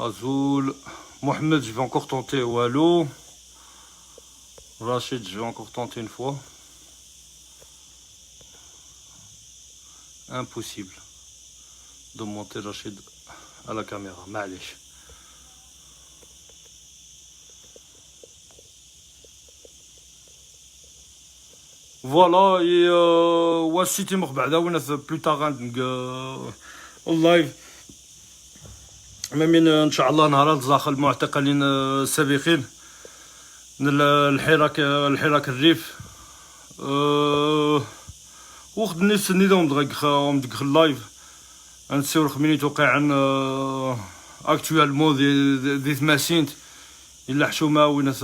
Azul, Mohamed, je vais encore tenter. Wallo, Rachid, je vais encore tenter une fois. Impossible de monter Rachid à la caméra. Malish. Voilà, et voici Timur Bada, on a plus tard en live. من ان شاء الله نهارات داخل المعتقلين السابقين من الحراك الريف وخد الناس نيدهم دغيا دغ اللايف نسيو خميني توقع عن اكطوالمون دي ثماسينت الا حشومه وناس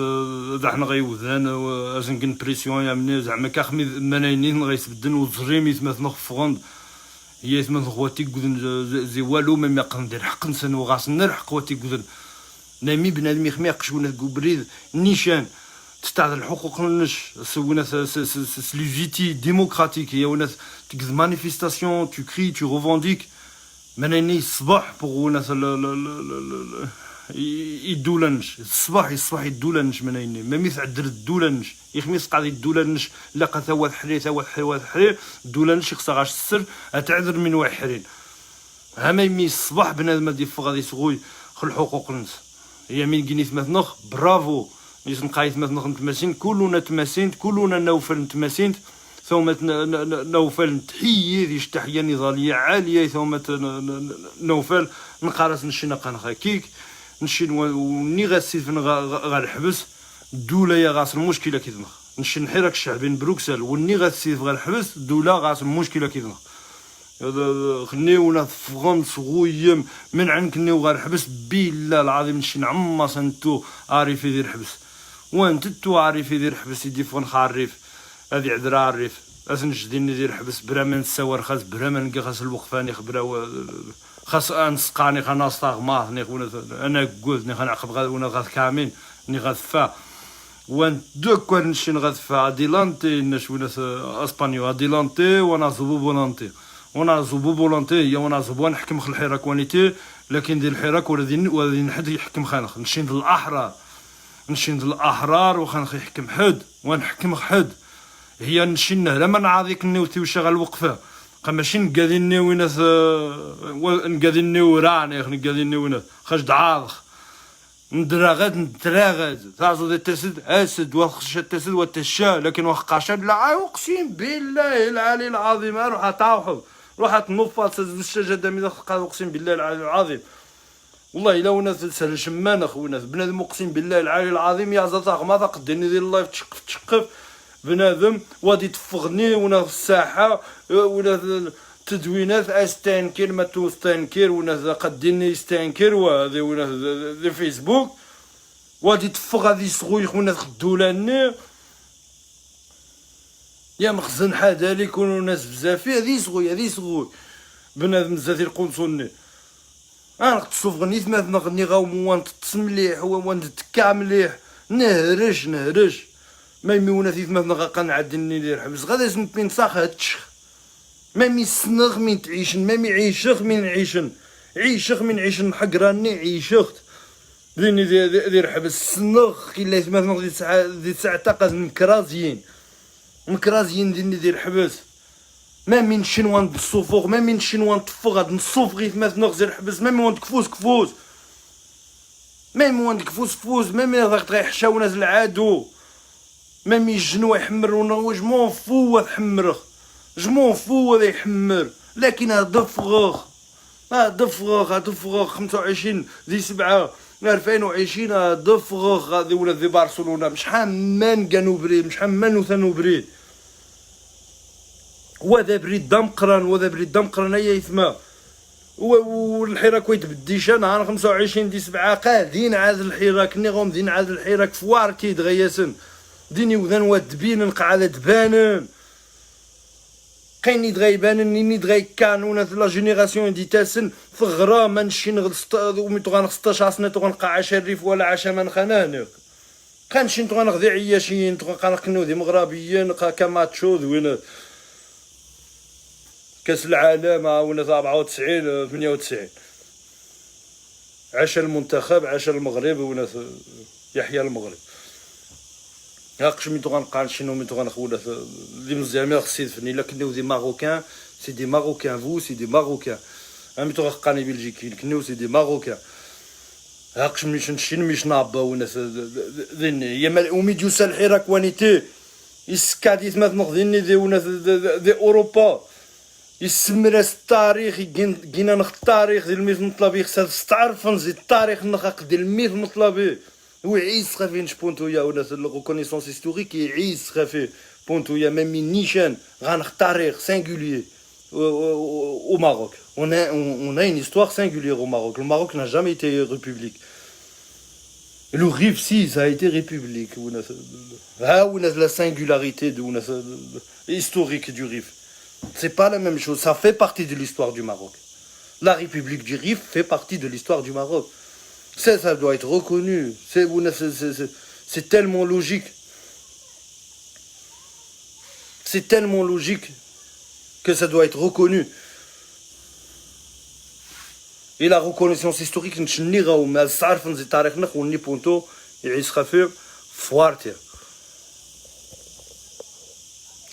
دحنا غيوذان ازنكن بريسيون يا مني زعما كاخمي مناينين غيسبدن وزريم يتمثل فغوند هي ثمان خواتي قدن زي والو ما ندير حق نسن وغاس نرحق خواتي قدن نامي بنادم يخميق شونا بريد نيشان تستعد الحقوق النش سونا سليجيتي ديموكراتيك هي وناس تكز مانيفيستاسيون تو كري تو ريفونديك مناني الصباح بوغ ناس يدولنش الصباح يدولنش منايني ما يتعدل الدولنش يخميس قاعد يدولنش لا ثوات حرير دولنش خصها غاش السر تعذر من واحد حرين ما يمي الصباح بنادم دي غادي يسغوي خل حقوق الناس هي من كينيت مثنخ برافو يسن قايت مثنخ نتماسين كلنا تماسين كلنا نوفل نتماسين ثم نوفل تحيي ذي تحيه نضاليه عاليه ثم نوفل نقارس نشينا قنخا كيك نشين وني غاسيت غا الحبس الدوله يا غاس المشكله كيدمخ نشين نحرك الشعبين بروكسل وني غاسيت غا الحبس الدوله غاس المشكله كيدمخ خليونا فغم صغويم من عنكني وغا الحبس بالله العظيم نشين عما سنتو عارف يدير الحبس وانت تو عارف يدير حبس يدي فون خاريف هذه عذرا عريف اسنجدين يدير حبس برا من السوار خاص برا من نلقى خاص الوقفاني خبرا خاص انسقاني خاص نستغماث ني انا قلت خنعقب ونا غاث كامل ني غاثفا وان دوك نشين غاثفا اديلانتي نشونا اسبانيو اديلانتي وانا زبو بولانتي وانا زبو بولانتي يا وانا زبو نحكم خل الحراك وانيتي لكن ديال الحراك ولا حد يحكم خانخ نشين الاحرار نشين الاحرار وخانخ يحكم حد ونحكم حد هي نشين لما نعاضيك النوتي وشغل وقفه ماشي نقادين نيوينات نقادين نيوراني نقادين نيوينات خاش دعاضخ ندراغد تعرض التسد اسد وخش التسد والتشا لكن وخقاشد لا اقسم بالله العلي العظيم روح طاوحوا روح تنفض الشجره دامي اقسم بالله العلي العظيم والله الا وناس تسال شمان اخونا بنادم اقسم بالله العلي العظيم يا زطاق ما قدرني ندير اللايف تشقف بنادم وغادي تفغني ونا في الساحه ولا تدوينات استنكر ما توستنكر ونا قديني يستنكر وهذا ونا فيسبوك وغادي تفغ هذه صغوي خونا خدولاني يا مخزن حدا لي يكونوا ناس بزاف هذه صغوي بنادم زاتي القنصوني انا تصوفغني ثمات نغني غاو وانت تسمليح وانت تكا مليح نهرش ما يمونا في ثمات نغا نعدني ندير حبس غادا سنتين صاح هادشخ ما ميسنغ من تعيشن ما ميعيشخ من عيشن حق راني عيشخت ديني دير حبس سنغ كي لا ثمات دي ساعه تاقز مكرازيين ديني دير حبس ما من شنوان بالصفوغ ما من شنوان تفوغ هاد نصوف غير ما نغزر حبس ما من كفوز ما من كفوز ما من هذاك غيحشاو ناس العادو ما من الجنوا يحمرونا وجمون فو تحمرخ جمون فو هذا يحمر لكن هدفغخ 25 ذي 7 2020 هدفغخ هذه ولاد ذي برشلونه مش حمان كانوا بريد مش حمان وثانوا بريد وذا بريد دمقران هي يثما والحراك ويتبديشان نهار 25 دي 7 قادين عاد الحراك نيغوم دين عاد الحراك فوارتي دغياسن ديني وذن ودبين نقعد تبانن كاين يدغيبانن ني دغيكانونا لا جينيراسيون دي تاسن ثغرا ما نشي نغل وميتو غنخ 16 سنه تغنقع 10 ريف ولا 10 من خنانك كانشي تغنغذي عياشين تغنقنو ذي مغربيين كماتشو ذوين كاس العالم ولا 94 98 عاش المنتخب عاش المغرب ولا يحيى المغرب هاكش ميتو غنقال شنو ميتو غنخولا اللي مزيان خصي يدفني لكن دي ماروكان سي دي ماروكان فو سي دي ماروكان ميتو غقاني بلجيكي كنو سي دي ماروكان هاكش مش نابا وناس ذن يا وميديو سال حراك وانيتي يسكادي ثمات نقديني ذي وناس ذي اوروبا يسمرس التاريخ كينا نخ التاريخ ديال الميت مطلبي خصها تستعرفن زي التاريخ نخاق ديال الميت مطلبي ويعيز خافين شبونتو يا وناس الريكونيسونس هيستوريك يعيز خافي بونتو يا ميم نيشان غنخ تاريخ سينغولير au Maroc. On a une histoire singulière au Maroc. Le Maroc n'a jamais été république. Le Rif, si, ça a été république. La singularité historique du Rif. C'est pas la même chose. Ça fait partie de l'histoire du Maroc. La République du Rif fait partie de l'histoire du Maroc. Ça doit être reconnu. C'est tellement logique. C'est tellement logique que ça doit être reconnu. Et la reconnaissance historique نشنيغاو ما تعرفن زي تاريخنا خوني بونتو يعيش خفيف فوارتي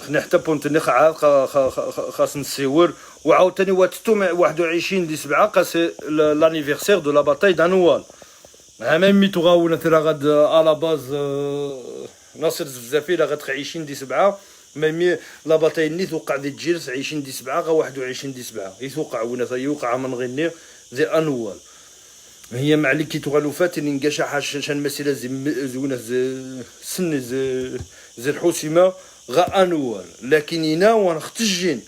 خنا حتى بونتو ني خاص نسيور وعاوتاني واتتو 21 دي 7 قاس لانيفرسير دو لا باتاي دانوال ميم ميتو غاونا ترا غاد على باز ناصر الزفافي لا غاد 20 دي 7 ميمي لا باتاي ني توقع دي تجيرس 20 دي 7 غا 21 دي 7 يتوقع ونا يوقع من غير زي انوال هي مع اللي كيتغالو فات اللي نقاشا حاشان مسيره زوينه سن زي الحوسمه غا انوال لكن هنا ونختجين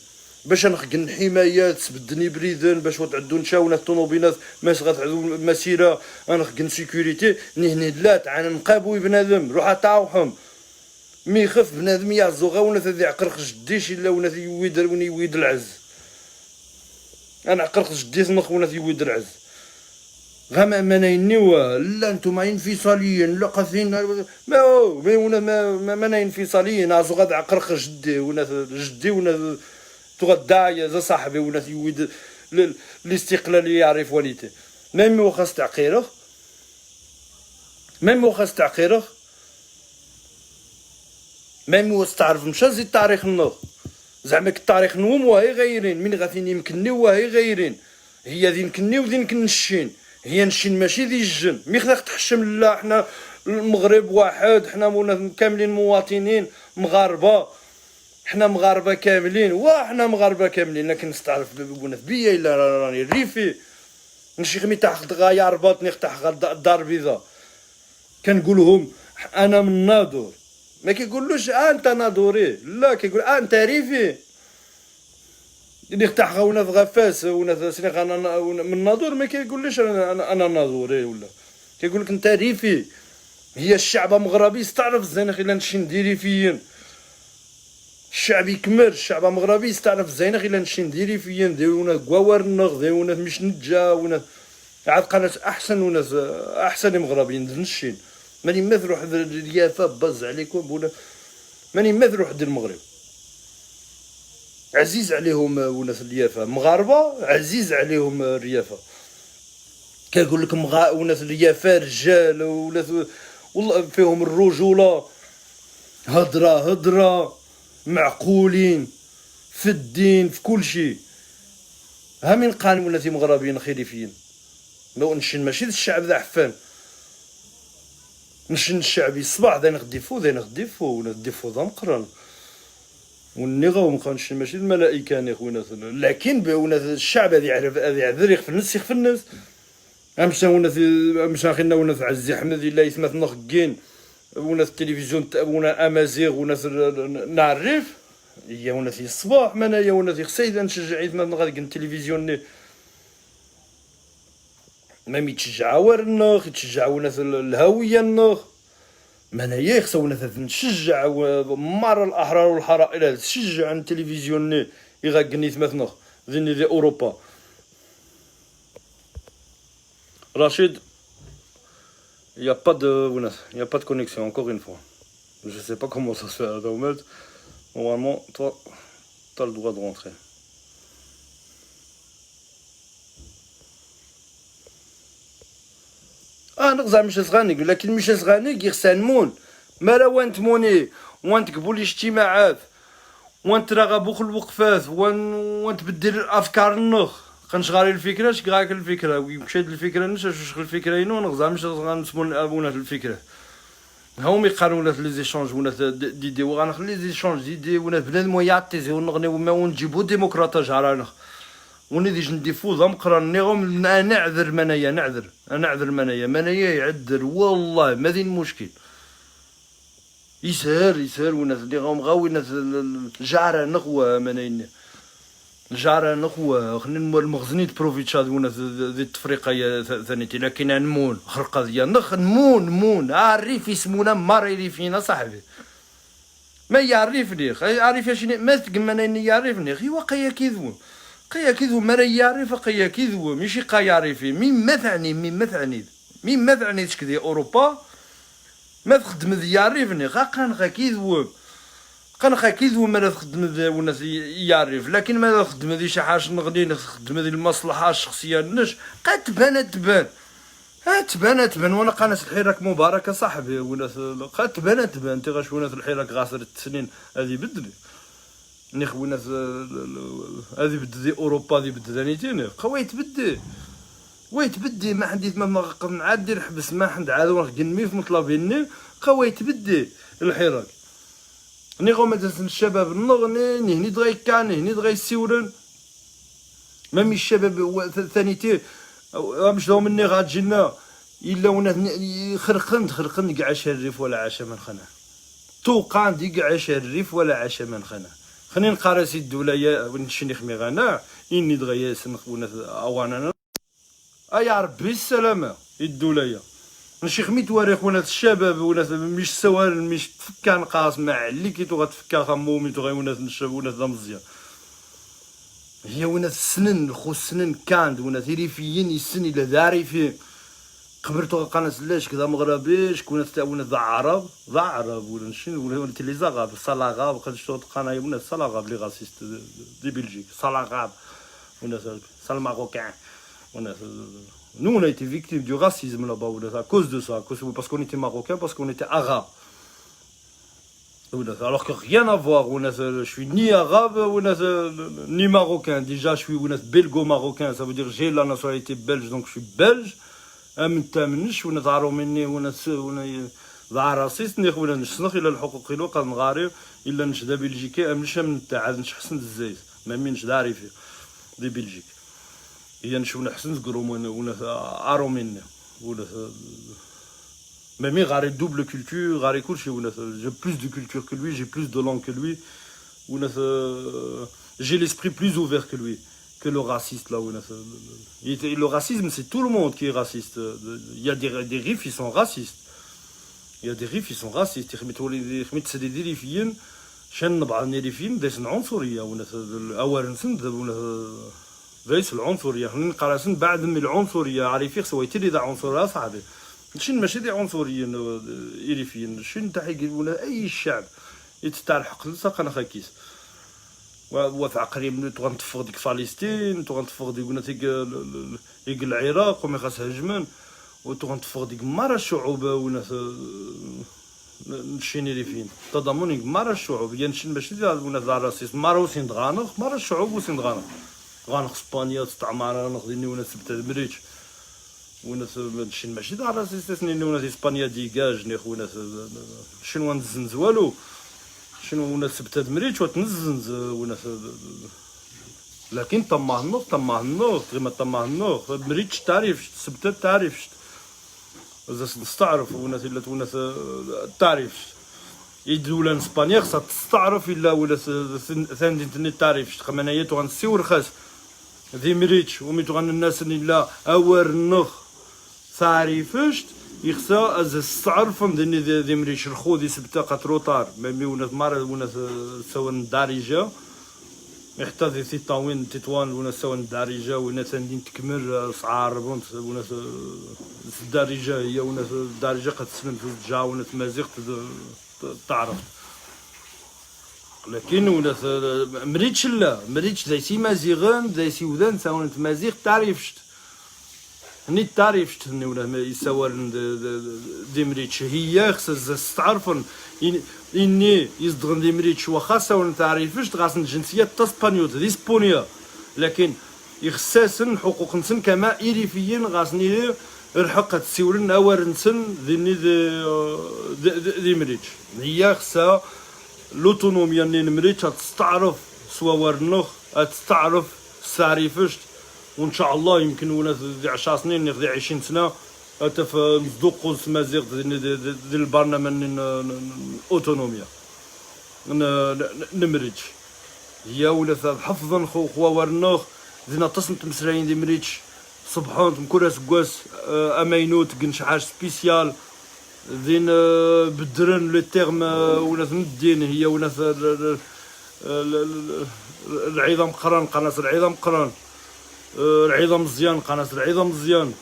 باش نخقن الحمايات سبدني بريدن باش وتعدو نشاونا الطوموبيلات باش غتعدو مسيره نخقن سيكوريتي نهني لا تعال نقابو بنادم روح طاوحهم مي يخف بنادم يعزو غا ونا ذي عقرق جديش الا ونا ذي يويد العز انا عقرق جديت نخ ونا ذي يويد العز غا ما نينيوا لا نتوما انفصاليين لا قاثين ما انفصاليين ازو غاد عقرق جدي ونا تغدايا زا صاحبي ولا يويد الاستقلاليه يعرف والديه ميم وخاص تعقيره ميم واش تعرف مشى زيد التاريخ النوض زعما التاريخ نوم وهي غايرين من غادي يمكنني وهي غايرين هي ذي يمكنني وذي يمكن نشين هي نشين ماشي ذي الجن مي خلاك تحشم لا حنا المغرب واحد حنا كاملين مواطنين مغاربه حنا مغاربه كاملين وحنا مغاربه كاملين لكن نستعرف بيا الا راني ريفي نمشي خمي تحت غايا رباطني تحت الدار البيضاء كنقول لهم انا من ناظور ما كيقولوش انت ناظوري لا كيقول انت ريفي اللي اختح غونا في غفاس ونا سنيق انا من ناظور ما كيقولش انا ناظوري ولا كيقول لك انت ريفي هي الشعب مغربي استعرف زين الا نمشي ندير ريفيين الشعب يكمل الشعب المغربي يستعرف زين الا نمشي ندير ريفيين ديرونا كواور النغ ديرونا مش نجا ونا عاد قناه احسن وناس احسن مغربيين نشين ماني مثل واحد الريافه باز عليكم ولا ماني مثل واحد المغرب عزيز عليهم وناس الريافه مغاربه عزيز عليهم الريافه كنقول لك وناس الريافه رجال ولا والله فيهم الرجوله هضره معقولين في الدين في كل شيء ها من قال ولاتي مغربيين خليفيين لو نشن ماشي الشعب ذا حفان نشن الشعبي الصباح ذا نغديفو ولا نديفو ذا مقرن والنغا ومخنش ماشي الملائكه ني خونا لكن بونا الشعب هذا يعرف هذا يعذر يخف الناس يخف الناس امشى ونا مشى خلينا ونا في عزي احمد الله يسمى نخكين ونا التلفزيون ونا امازيغ ونا نعرف هي ونا في الصباح منايا ونا في خسيده نشجع عيد غادي التلفزيون ما يتشجع ورنخ يتشجع ونا الهويه النخ منايا خصونا نشجع مار الاحرار والحرائر تشجع عن التلفزيون يغني ثمثنخ ذني ذي اوروبا Rachid, il n'y a pas de connexion, encore une fois. Je sais pas comment ça se fait à Daoumelt. Normalement, toi, tu as le droit de rentrer. نغزى مش صغانيق لكن مش صغانيق يخسان مون مالا وانت موني وانت قبول اجتماعات وانت راغبوخ الوقفات وانت بدير الافكار النخ كنشغالي الفكره شكراك الفكره ومشات الفكره نشوف الفكره ينو نغزى مش غنسمون ابونا الفكره هاهم يقارنوا لي زيشونج ولا ديدي وغنخلي لي زيشونج ديدي ولا بنادم يعطي ونغنيو ما ونجيبو ديمقراطيه جعرانخ وني ديج نديفوض مقرن نيغم نعذر منايا نعذر منايا يعذر والله ما ذي المشكل يسهر وناس اللي غاهم غاوي ناس الجعرة نخوة منايا الجعرة نخوة خلينا المخزنين بروفيتشاد وناس ذي التفريقية ثانيتي لكن نمون خرقة ديال نخ نمون الريف يسمونا ماري ريفينا صاحبي ما يعرفني عارف شنو ما تقمناني يعرفني غي واقيا كيذبون قيا كذو مرا يعرف قيا كذو ماشي قا يعرفي مين مثعني تشكدي اوروبا ما تخدم ذي يعرفني قنخا كذو مرا تخدم وناس يعرف لكن ما تخدم ذي شي حاجه نغني نخدم ذي المصلحه الشخصيه نش قد تبان وانا قناه الحراك مباركه صاحبي وناس قد تبان انت غاش وناس الحراك غاصر السنين هذه بدري نخونا هذه بدي اوروبا هذه بدي ثانيتين قويت بدي ما عندي ما نعدي نحبس ما عند عاد ونخدمي في مطلبيني قويت بدي الحراك نيغو مدرسة الشباب النغني هني دغاي كان هني دغاي سيورن مامي الشباب ثانيتين مش لو مني غاتجينا الا ونا خرقند كاع الريف ولا عاشا من خنا توقان دي كاع الريف ولا عاشا من خنا خلينا نقارسي الدولة ونشني خمي غناع إني دغيا سنخونا أوانا يا ربي السلامة الدولة نشي خميت تواريخ وناس الشباب وناس مش سوال مش تفكا نقاص مع علي كي غتفكا خمو مي تغي وناس الشباب وناس مزيان هي وناس السنن خو السنن كاند وناس ريفيين السن إلا داري فيه قبرتو قناص لاش كذا مغربيش كنا تاع وناس ذا عرب ولا نشين ولا تي لي زاغاب صلاغاب قدشتو قناي وناس صلاغاب لي غاسيست دي بلجيك صلاغاب وناس صالماروكان وناس nous on a été victimes du racisme là-bas à cause de ça parce qu'on était marocain parce qu'on était arabe alors que rien à voir je suis ni arabe ni marocain déjà je suis belgo-marocain ça veut dire j'ai la nationalité belge donc je suis belge من تامنش ونتعرو مني ضع راسيس نيخ ولا نشنخ الى الحقوق الوقت نغاري الا نشدا بلجيكي امنش من تاع نش حسن الزايد ما مينش داري فيه دي بلجيك هي نشوف نحسن زقروم ولا ارو مني ولا مي غاري دوبل كولتور غاري كلشي ولا جي بلوس دو كولتور que lui j'ai plus de langue que lui ولا j'ai l'esprit plus ouvert que lui que le raciste là le racisme c'est tout le monde qui est raciste il y a des rifs ils sont racistes c'est des rifien شان نبع الريفيين دايس العنصريه ولا اولا سند ولا دايس العنصريه نقراسن بعد من العنصريه عارفين سويتي لي ذا عنصريه صاحبي ماشي دي عنصريين ريفيين شن تاع ولا اي شعب يتسترحق لساق خاكيس وفع قريب تغنطفق ديك فلسطين تغنطفق ديك ونتيك العراق وما خاص هجمان وتغنطفق ديك مرة الشعوب وناس نشيني لي فين تضامن مرة الشعوب ينشين باش وناس راسيس مرة وسندغانخ مرة الشعوب وسندغانخ غانخ اسبانيا تستعمر ناخذيني وناس بتا مريج وناس نشين ماشي تاع راسيس تسنيني وناس اسبانيا ديكاج نيخ وناس شنو نزنز والو شنو وناس سبتاد مريج وتنزنز وناس لكن طماهنوخ غير ما طماهنوخ مريج تعرفش سبتاد تعرفش إذا نستعرف وناس إلا وناس تعرفش يدولا اسبانيا خصها تستعرف إلا ولا ثاني انترنت تعرفش خما انايا تغنسيور خاص ذي مريج ومي تغن الناس إلا أور نخ تعرفش يخسا از استعرفهم ذي مريش الخوذي سبتا قطروطار مامي وناس مارا وناس سوان دارجة حتى ذي تيطاوين تطوان وناس سوان دارجة وناس عندين تكمل صعار وناس دارجة هي وناس دارجة قد تسمن في الجا وناس مازيغ تعرف لكن وناس مريتش لا مريتش زي سي مازيغان زي سي وذان سوان مازيغ تعرفش ني تعرفش ولا يسوار ديمريتش هي خصها تعرفن اني يصدغن ديمريتش وخاصه ولا تعرفش تغاس الجنسيه تاسبانيول دي اسبانيا لكن يخصاسن حقوق نسن كما ايريفيين غاسني الحق تسولن اوارنسن ديمريتش هي خصها لوتونوميا نيمريتش تستعرف سوا ورنخ تستعرف تعرفش وان شاء الله يمكن وناس 10 سنين ناخذ 20 سنه حتى في مصدوق مازيغ ديال البرلمان اوتونوميا نمرج هي ولا حفظا خوا ورنوخ زينا تصنت مسراين دي مريتش صبحون مكوراس كواس امينوت كن شي حاجه سبيسيال زين بدرن لو تيرم ولا الدين هي ولا العظام قران قناص العظام قران العظام مزيان قناص العظام مزيان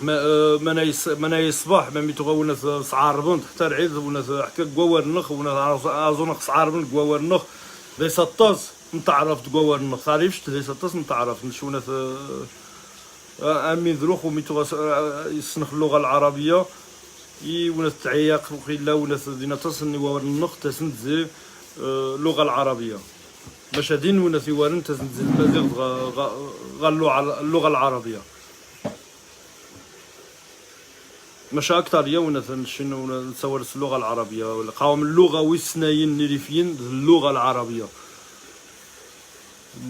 ما يصبح ما ميتغاونا صعاربون حتى العيد ونا حتى كواور النخ ونا ازون صعاربون كواور النخ لي 16 نتعرف كواور النخ تعرفش لي 16 نتعرف نشونا امين ذروخ وميتغا يسنخ اللغه العربيه ونا تعياق وخيلا ونا دينا تصني واور النخ تسنزي اللغه العربيه باش هادين ونا ثوارن تسنزي غلو على اللغه العربيه مش اكثر يونا شنو نصور اللغه العربيه ولا قاوم اللغه والسنايين نريفين اللغه العربيه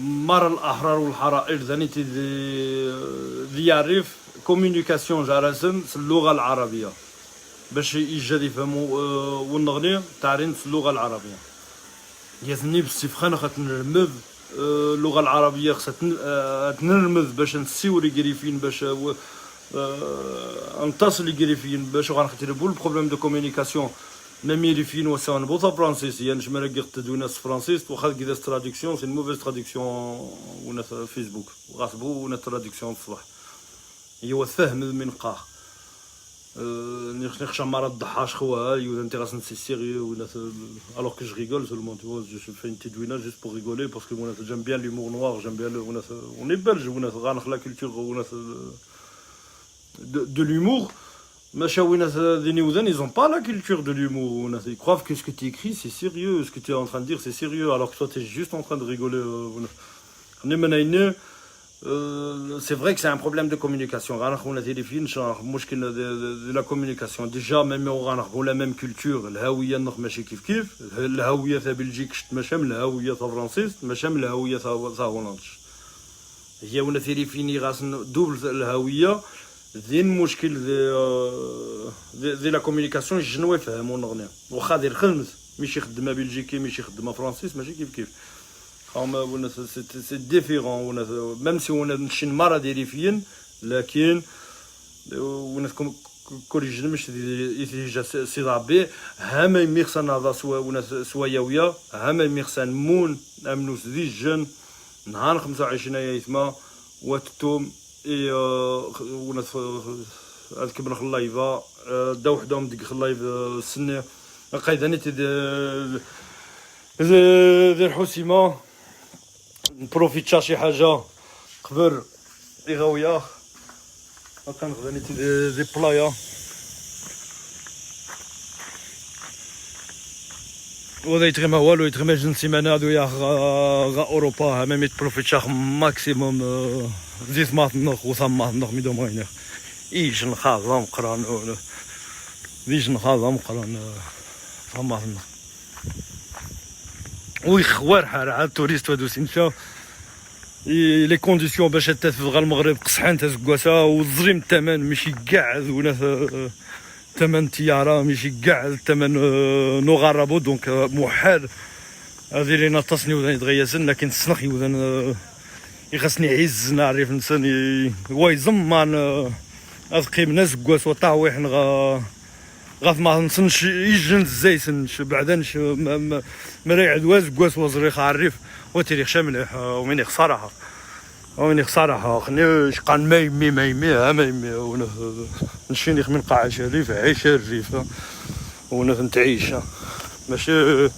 مر الاحرار والحرائر ذانيتي ذي يعرف كومونيكاسيون جارسن اللغه العربيه باش يجي يفهموا ونغني تعرين اللغه العربيه يثني بالسفخانة خاطر نرمذ اللغة العربية خاصها تنرمذ باش نسيو لي قريفين باش نتصل لي قريفين باش غنختربوا البروبليم دو كومونيكاسيون même les films aussi en beau français il y a une chemin de تدوينة français وخا كذا traduction c'est une mauvaise traduction ونا فيسبوك غاسبو ونا traduction الصباح هي فهم من قاخ نخشى ما ردحاش خوها يو انتريسون سي سيريو ولا alors que je rigole seulement tu vois je fais une petite douina juste pour rigoler parce que j'aime bien l'humour noir j'aime bien on est belge la culture de l'humour ils ont pas la culture de l'humour ils croient que ce que tu écris c'est sérieux ce que tu es en train de dire c'est sérieux alors que toi tu es juste en train de rigoler c'est vrai que c'est un problème de communication. On a des films, de la communication. Déjà, même on a la même culture. الهوية ماشي كيف الهوية تاع بلجيك ماشي الهوية تاع فرنسا ماشي الهوية تاع هولندا. هي ولا في فيني غاس دوبل الهوية ذي المشكل ذي لا كومونيكاسيون جنوا يفهموا نغني واخا دير خدمت ماشي خدمه بلجيكي ماشي خدمه فرنسيس ماشي كيف c'est différent même si on a une chaîne mara dérifien لكن ونسكم كوريجن مش يتيجا سيضابي هما يميخسن هذا سواياويا هما يميخسن مون امنوس ذي الجن نهار 25 يثما واتوم اي ونس هذيك بن خلايفه دا وحدهم ديك خلايف السنه قايداني ذي الحسيمه نبروفيتشا شي حاجه قبر يغاويا كنغدا نيتي دي بلايا وذا يتغمى والو يتغمى جن سيمانه هادويا غا اوروبا ميم يتبروفيتشا ماكسيموم زيت ماطنخ وثماط نخ ميدو ماينه ايش نخاض مقران ديش نخاض مقران ثماط نخ ويخوار حار عاد توريست وادو سينشا لي كونديسيون باش تتفغ المغرب قصحان تزكواسا والزريم الثمن ماشي كاع ولا ثمن تيارة ماشي كاع الثمن نغربو دونك محال هذه لينا تصني وذن يتغيسن لكن السنخ وذن يخصني يعز نعرف نسن ويزمان اذقي من زكواس وطاويح غاف ما نصنش يجن الزيسنش بعدنش مريع دواز كواس وزريخ عريف وتريخ شملح ومن خسارها ومن خسارها خنيش قان مايمي نشينيخ من قاع شريف عيش الريف ونتعيش ماشي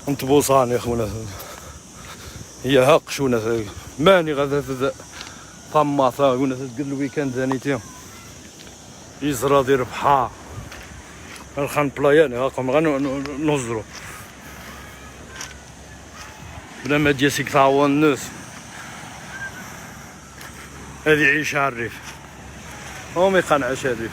نتبوصاني خونا هي هاقش ونا ماني غادا طماطا ونا تقول الويكاند ثانيتي يزرا دير بحار الخان بلايان هاكم غنوزرو بلا ما دياسيك تعاون الناس هذه عيشها الريف هو ما يقنعش الريف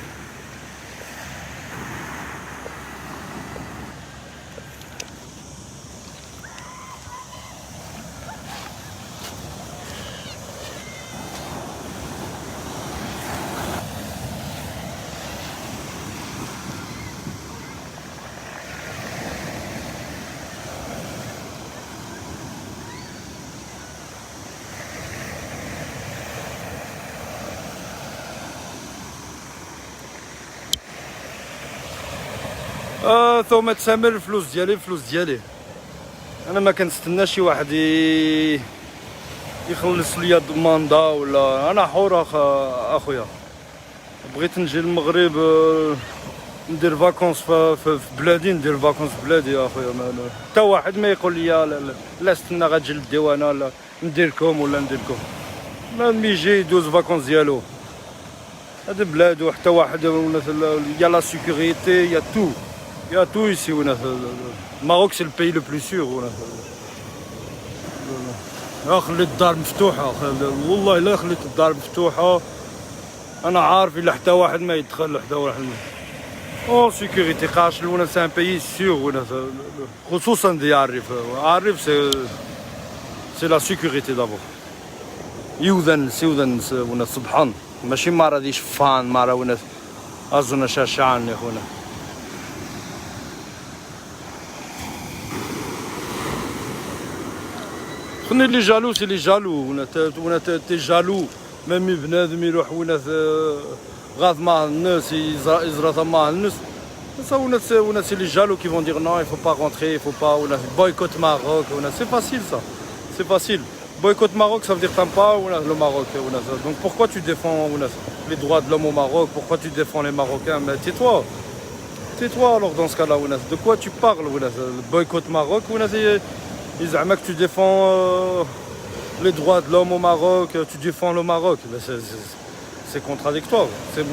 ثم تسامر الفلوس ديالي انا ما كنستناش شي واحد يخلص ليا الضماندا ولا انا حور اخويا بغيت نجي للمغرب ندير فاكونس في بلادي ندير فاكونس في بلادي اخويا حتى واحد ما يقول لي لا استنى غتجي للديوانه لا نديركم ولا نديركم ما يجي يدوز فاكونس ديالو هذا بلادو حتى واحد يا لا سيكوريتي يا تو Il y a tout ici. Le Maroc c'est le pays le plus sûr. خليت الدار مفتوحة والله لا خليت الدار مفتوحة أنا عارف إلا حتى واحد ما يدخل حتى واحد أو سيكوريتي قاش لونا سي ان بيي سيغ خصوصا دي عارف سي لا سيكوريتي دابور يوذن ونا سبحان ماشي مرة دي شفان مرة ونا أظن شاشان يا خونا خني لي جالو سي لي جالو ونا تي جالو ميم بنادم يروح ونا غاض مع الناس يزرط مع الناس ça on a c'est les jaloux qui vont dire non il faut pas rentrer il faut pas on a boycott Maroc on a c'est facile ça c'est facile boycott Maroc ça veut dire t'aimes pas on a le Maroc on a donc pourquoi tu défends on a les droits de l'homme au Maroc pourquoi tu défends les Marocains mais tais-toi alors dans ce cas-là on a de quoi tu parles on a le boycott Maroc on a ils aiment que tu défends les droits de l'homme au Maroc tu défends le Maroc c'est contradictoire c'est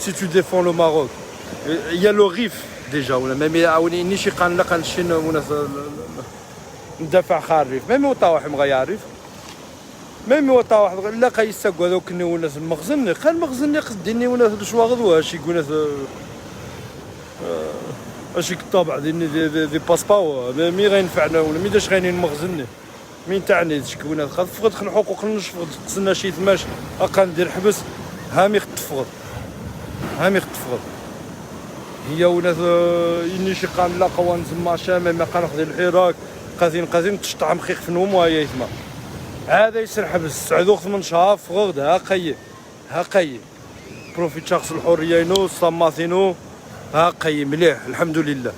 si tu défends le Maroc il y a le RIF déjà ولا même يعاوني شي قنلق نمشي ندافع خا الريف même هو تا واحد ما غيعرف même هو تا واحد لا قيساق هذوك الناس المخزن قال المخزن يقدني ولا شوا غدوه اش يقول اش الطابع دي باسبور مي غينفعنا ولا مي داش غيني المخزن مين تاعني تشكونا فقد الحقوق نشفض تسنى شي ثماش اقا ندير حبس هامي تفقد هي ولات إني شي قال لا قوان تما شامل ما قال خذي الحراك قازين تشطع مخيخ في نوم وهي يسمع هذا يسر حبس 8 شهر فغد ها قي بروفيت شخص الحريينو صماثينو ها قي مليح الحمد لله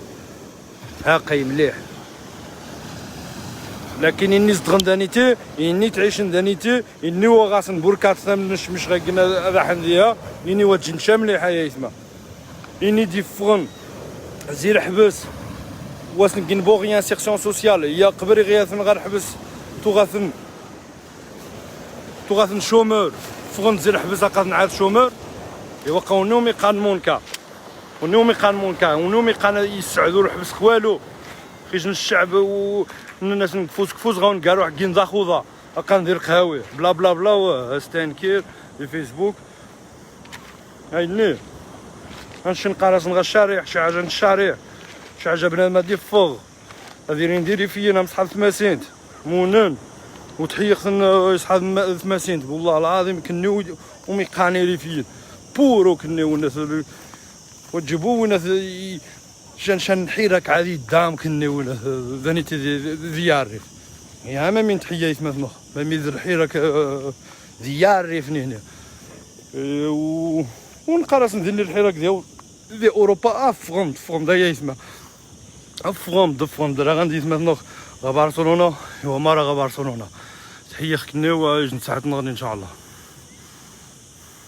ها قي مليح لكن إني زدغندانيتي إني تعيش ندانيتي إني وغاسن بركات ثمن مش غاكنا راح نديها إني وجن شامل حياة يسمع إني دي فغن زير حبس واسن كنبوغي انسيرسيون سوسيال يا قبري غياثن غير حبس توغاثن شومور فغن زير حبس قاد نعرف شومور يوقعوا ونومي قانمون كا ونومي يسعدوا الحبس خوالو خيش الشعب والناس كفوز غون كاع حقين ذا خوضه اقا ندير قهاوي بلا بلا بلا ستانكير في فيسبوك هايني غنمشي نقراص نغا الشارع شي حاجه الشارع شي حاجه بنادم دي فوغ هادي نديري فيا انا مصحاب 800 مونان وتحيق يصحاب 800 والله العظيم كني وميقاني لي فيا بورو كني والناس وتجيبو والناس شان نحيرك عادي دام كني والناس ذانيتي دياري يا ما من تحيه يسمى ما ميزر حيرك دياري فني هنا ونقراص ندير الحراك ديال اوروبا افغم دايا يسمى افغم راه غندي يسمى غا برشلونه ومارا غا برشلونه تحيه كني وجنت ساعه غادي ان شاء الله.